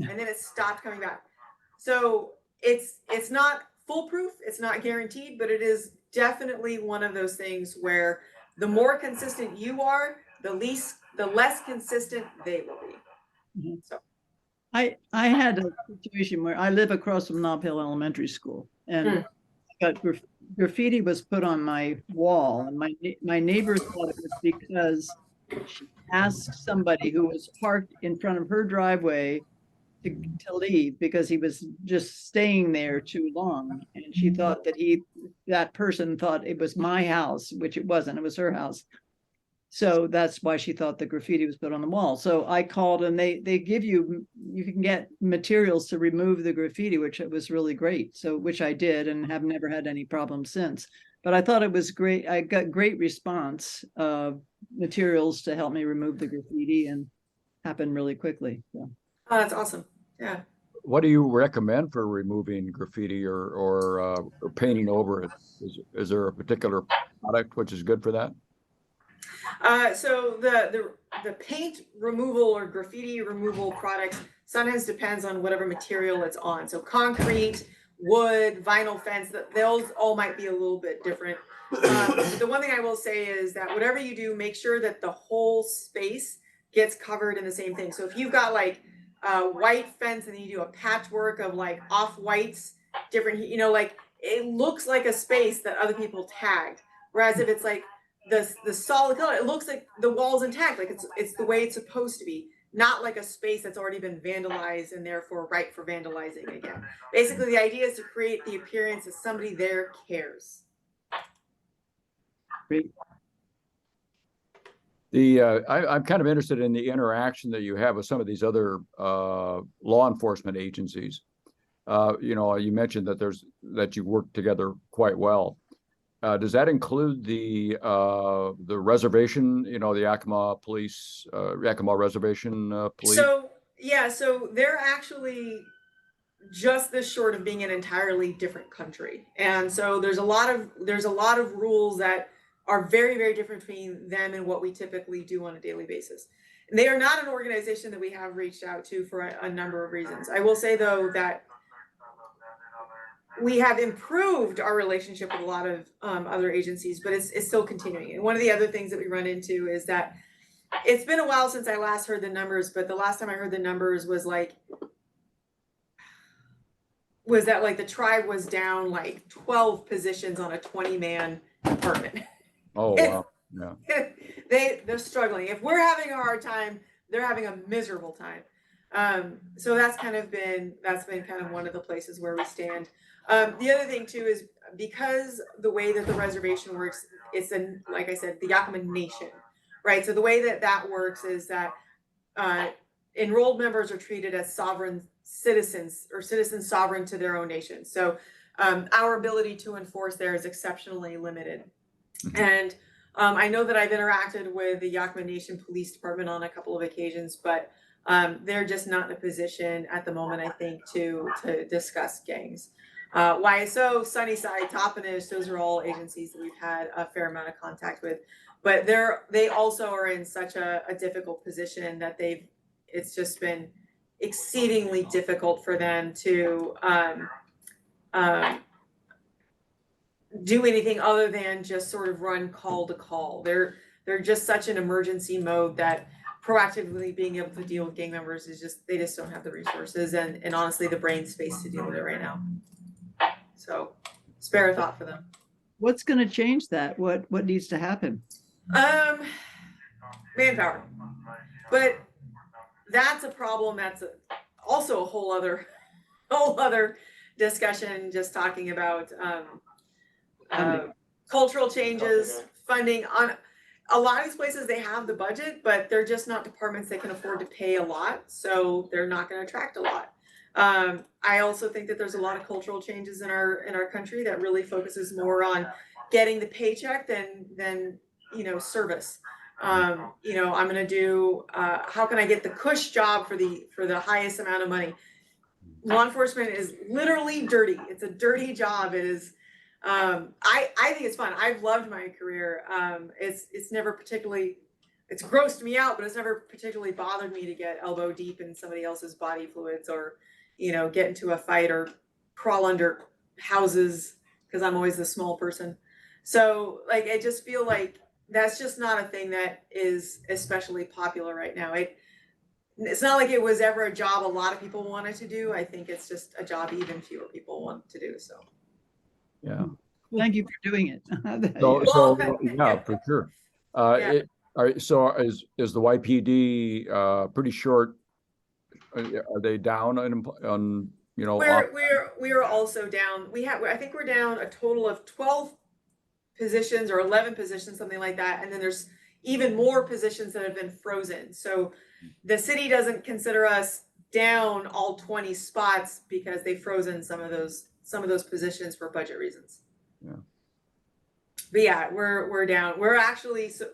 and then it stopped coming back. So it's not foolproof, it's not guaranteed, but it is definitely one of those things where the more consistent you are, the less consistent they will be. Mhm. So. I had a situation where I live across from Nob Hill Elementary School, and graffiti was put on my wall, and my neighbor thought it was because she asked somebody who was parked in front of her driveway to leave because he was just staying there too long, and she thought that person thought it was my house, which it wasn't. It was her house. So that's why she thought the graffiti was put on the wall. So I called, and they give you can get materials to remove the graffiti, which was really great. So which I did, and have never had any problems since. But I thought it was great. I got great response of materials to help me remove the graffiti, and happened really quickly. So. Oh, that's awesome. Yeah. What do you recommend for removing graffiti or painting over it? Is there a particular product which is good for that? So the paint removal or graffiti removal products sometimes depends on whatever material it's on. So concrete, wood, vinyl fence, those all might be a little bit different. The one thing I will say is that whatever you do, make sure that the whole space gets covered in the same thing. So if you've got like white fence and then you do a patchwork of like off whites, different, like it looks like a space that other people tagged. Whereas if it's like the solid color, it looks like the wall's intact, like it's the way it's supposed to be, not like a space that's already been vandalized and therefore ripe for vandalizing again. Basically, the idea is to create the appearance that somebody there cares. Great. I'm kind of interested in the interaction that you have with some of these other law enforcement agencies. You mentioned that you work together quite well. Does that include the reservation? The Yakima police, Yakima reservation police. So they're actually just this short of being an entirely different country, and so there's a lot of rules that are very, very different between them and what we typically do on a daily basis. And they are not an organization that we have reached out to for a number of reasons. I will say though that we have improved our relationship with a lot of other agencies, but it's still continuing. And one of the other things that we run into is that it's been a while since I last heard the numbers, but the last time I heard the numbers was that like the tribe was down like 12 positions on a 20-man department. Oh, wow. Yeah. They're struggling. If we're having a hard time, they're having a miserable time. So that's been kind of one of the places where we stand. The other thing too is because the way that the reservation works, it's like I said, the Yakima Nation, right? So the way that works is that enrolled members are treated as sovereign citizens or citizens sovereign to their own nation. So our ability to enforce there is exceptionally limited. And I know that I've interacted with the Yakima Nation Police Department on a couple of occasions, but they're just not in a position at the moment, I think, to discuss gangs. YSO, Sunnyside, Toppenish, those are all agencies that we've had a fair amount of contact with, but they also are in such a difficult position that it's just been exceedingly difficult for them to do anything other than just sort of run call to call. They're just such an emergency mode that proactively being able to deal with gang members is just, they just don't have the resources and honestly the brain space to deal with it right now. So spare a thought for them. What's going to change that? What needs to happen? Manpower. But that's a problem. That's also a whole other discussion, just talking about cultural changes, funding. On a lot of these places, they have the budget, but they're just not departments that can afford to pay a lot, so they're not going to attract a lot. I also think that there's a lot of cultural changes in our country that really focuses more on getting the paycheck than service. I'm going to do how can I get the cush job for the highest amount of money. Law enforcement is literally dirty. It's a dirty job. It is. I think it's fun. I've loved my career. It's never particularly, it's grossed me out, but it's never particularly bothered me to get elbow deep in somebody else's body fluids or, get into a fight or crawl under houses because I'm always the small person. So like, I just feel like that's just not a thing that is especially popular right now. It's not like it was ever a job a lot of people wanted to do. I think it's just a job even fewer people want to do. So. Yeah. Thank you for doing it. So yeah, for sure. Yeah. So is the YPD pretty short? Are they down on We're also down. I think we're down a total of 12 positions or 11 positions, something like that. And then there's even more positions that have been frozen. So the city doesn't consider us down all 20 spots because they've frozen some of those positions for budget reasons. Yeah. But yeah, we're down. We're actually, so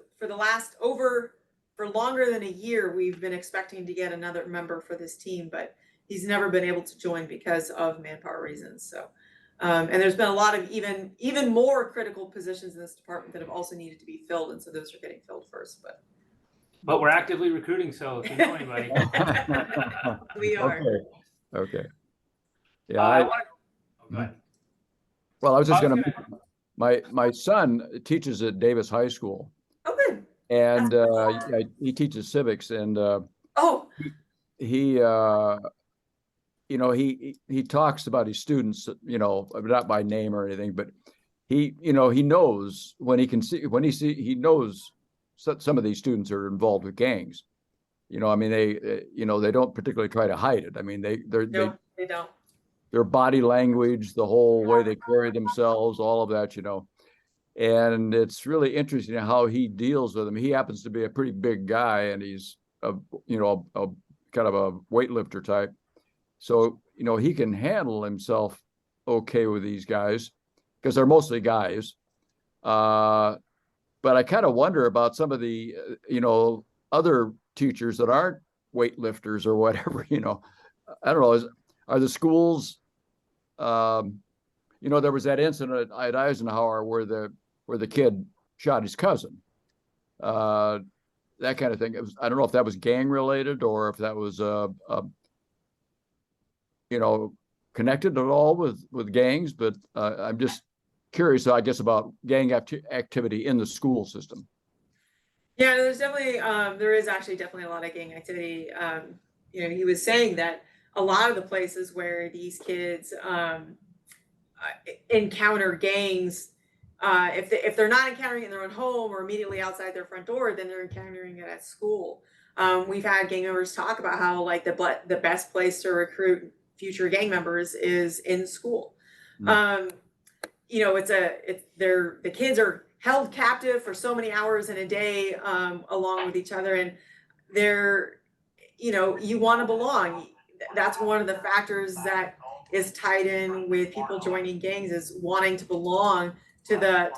for longer than a year, we've been expecting to get another member for this team, but he's never been able to join because of manpower reasons. So, and there's been a lot of even more critical positions in this department that have also needed to be filled, and so those are getting filled first. But we're actively recruiting, so if you know anybody. We are. Okay. Yeah. Go ahead. Well, I was just going to. My son teaches at Davis High School. Oh, good. And he teaches civics, and he talks about his students, not by name or anything, but he knows he knows some of these students are involved with gangs. They don't particularly try to hide it. I mean, they don't. Their body language, the whole way they carry themselves, all of that, and it's really interesting how he deals with them. He happens to be a pretty big guy, and he's a kind of a weightlifter type. So, he can handle himself okay with these guys because they're mostly guys. But I kind of wonder about some of the, other teachers that aren't weightlifters or whatever, I don't know. Are the schools, there was that incident at Eisenhower where the kid shot his cousin, that kind of thing. I don't know if that was gang related or if that was, connected at all with gangs, but I'm just curious, I guess, about gang activity in the school system. Yeah, there is actually definitely a lot of gang activity. He was saying that a lot of the places where these kids encounter gangs, if they're not encountering it in their own home or immediately outside their front door, then they're encountering it at school. We've had gang members talk about how the best place to recruit future gang members is in school. The kids are held captive for so many hours in a day, along with each other, and you want to belong. That's one of the factors that is tied in with people joining gangs, is wanting to belong to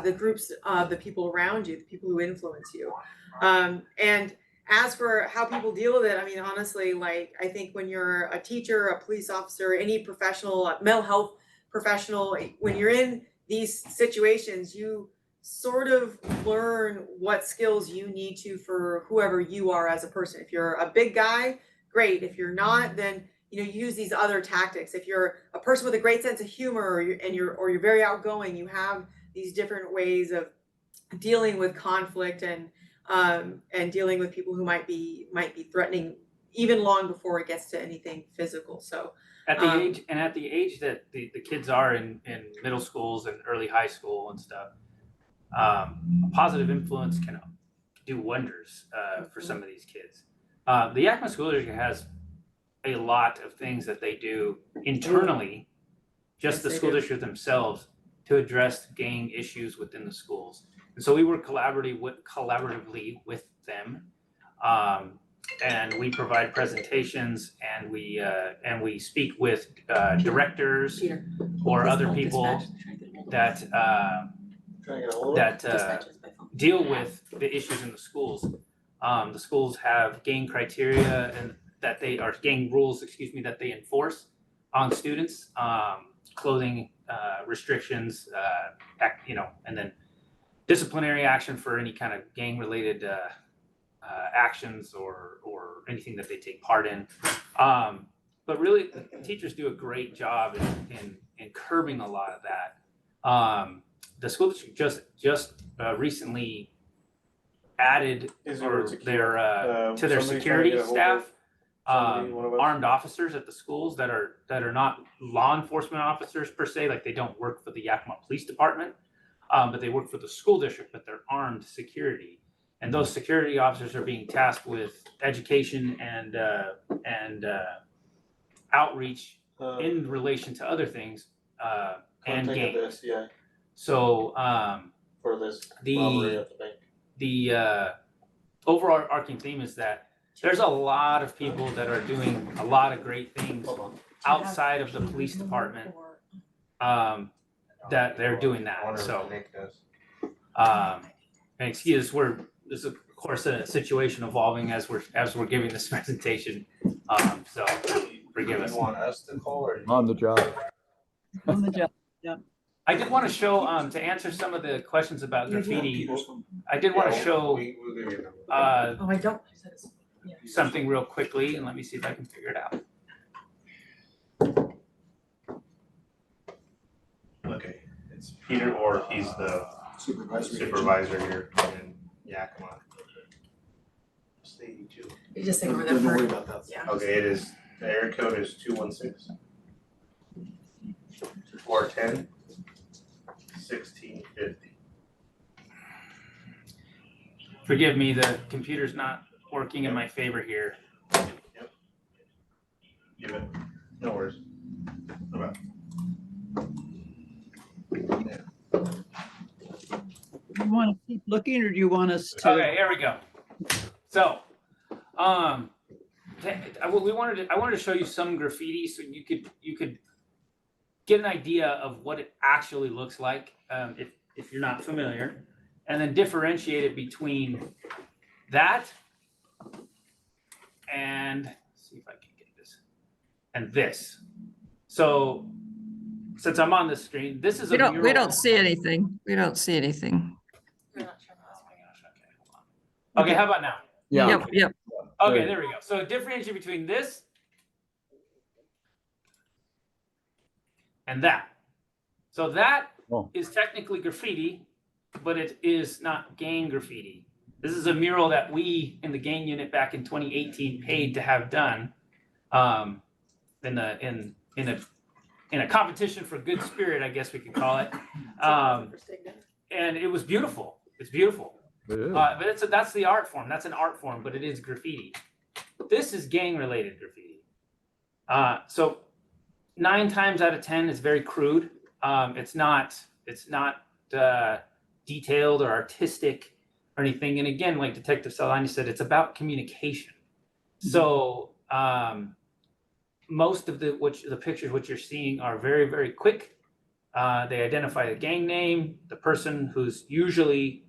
the groups, the people around you, the people who influence you. And as for how people deal with it, I mean, honestly, like, I think when you're a teacher, a police officer, any professional, mental health professional, when you're in these situations, you sort of learn what skills you need to for whoever you are as a person. If you're a big guy, great. If you're not, then you use these other tactics. If you're a person with a great sense of humor, or you're very outgoing, you have these different ways of dealing with conflict and dealing with people who might be threatening even long before it gets to anything physical. So at the age that the kids are in middle schools and early high school and stuff, a positive influence can do wonders for some of these kids. The Yakima School District has a lot of things that they do internally, just the school district themselves, to address gang issues within the schools. And so we work collaboratively with them, and we provide presentations, and we speak with directors or other people that deal with the issues in the schools. The schools have gang criteria and gang rules, that they enforce on students, clothing restrictions, and then disciplinary action for any kind of gang related actions or anything that they take part in. But really, teachers do a great job in curbing a lot of that. The school district just recently added to their security staff armed officers at the schools that are not law enforcement officers per se, like they don't work for the Yakima Police Department, but they work for the school district, but they're armed security. And those security officers are being tasked with education and outreach in relation to other things and gangs. So for this robbery at the bank. The overarching theme is that there's a lot of people that are doing a lot of great things outside of the police department, that they're doing that. So, and excuse, this is of course a situation evolving as we're giving this presentation. So forgive us. You want us to call or On the job. On the job, yeah. I did want to show, to answer some of the questions about graffiti, I did want to show I don't. something real quickly, and let me see if I can figure it out. Okay, it's Peter, or he's the supervisor here in Yakima. You just ignore that Don't part. worry about that. Yeah. Okay, it is, the area code is 216 410 1650. Forgive me, the computer's not working in my favor here. Yep. Give it. No worries. Okay. You want to keep looking, or do you want us to? Okay, here we go. So, I wanted to show you some graffiti so you could get an idea of what it actually looks like, if you're not familiar, and then differentiate it between that and, let's see if I can get this, and this. So since I'm on the screen, this is a mural. We don't see anything. We don't see anything. Okay, how about now? Yeah. Yep. Okay, there we go. So differentiate between this and that. So that is technically graffiti, but it is not gang graffiti. This is a mural that we in the gang unit back in 2018 paid to have done, in a competition for good spirit, I guess we could call it. And it was beautiful. It's beautiful. But that's the art form. That's an art form, but it is graffiti. This is gang-related graffiti. So 9 times out of 10, it's very crude. It's not detailed or artistic or anything. And again, like Detective Saldana said, it's about communication. So most of the pictures which you're seeing are very, very quick. They identify the gang name, the person who's usually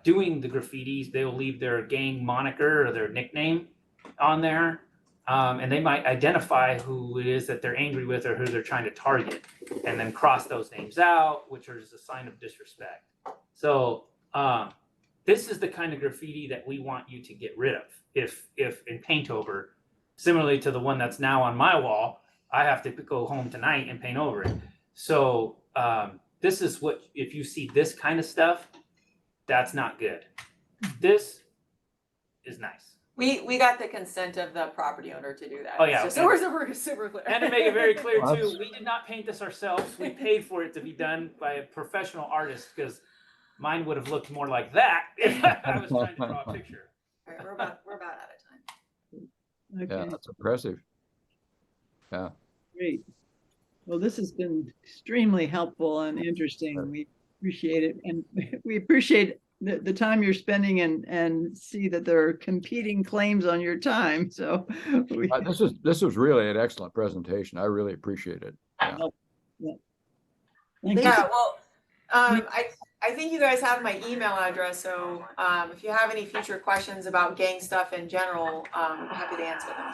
doing the graffitis. They'll leave their gang moniker or their nickname on there. And they might identify who it is that they're angry with or who they're trying to target, and then cross those names out, which is a sign of disrespect. So this is the kind of graffiti that we want you to get rid of. If and paint over, similarly to the one that's now on my wall, I have to go home tonight and paint over it. So this is what, if you see this kind of stuff, that's not good. This is nice. We got the consent of the property owner to do that. Oh, yeah. So we're super clear. And to make it very clear Well, too, we did not paint this ourselves. We paid for it to be done by a professional artist, because mine would have looked more like that if I was trying to draw a picture. All right, we're about out of time. Yeah, Okay, that's impressive. great. Well, this has been extremely helpful and interesting. We appreciate it. And we appreciate the time you're spending and see that there are competing claims on your time. So This was really an excellent presentation. I really appreciate it. Yeah. thank you. Yeah, well, I think you guys have my email address, so if you have any future questions about gang stuff in general, I'm happy to answer them.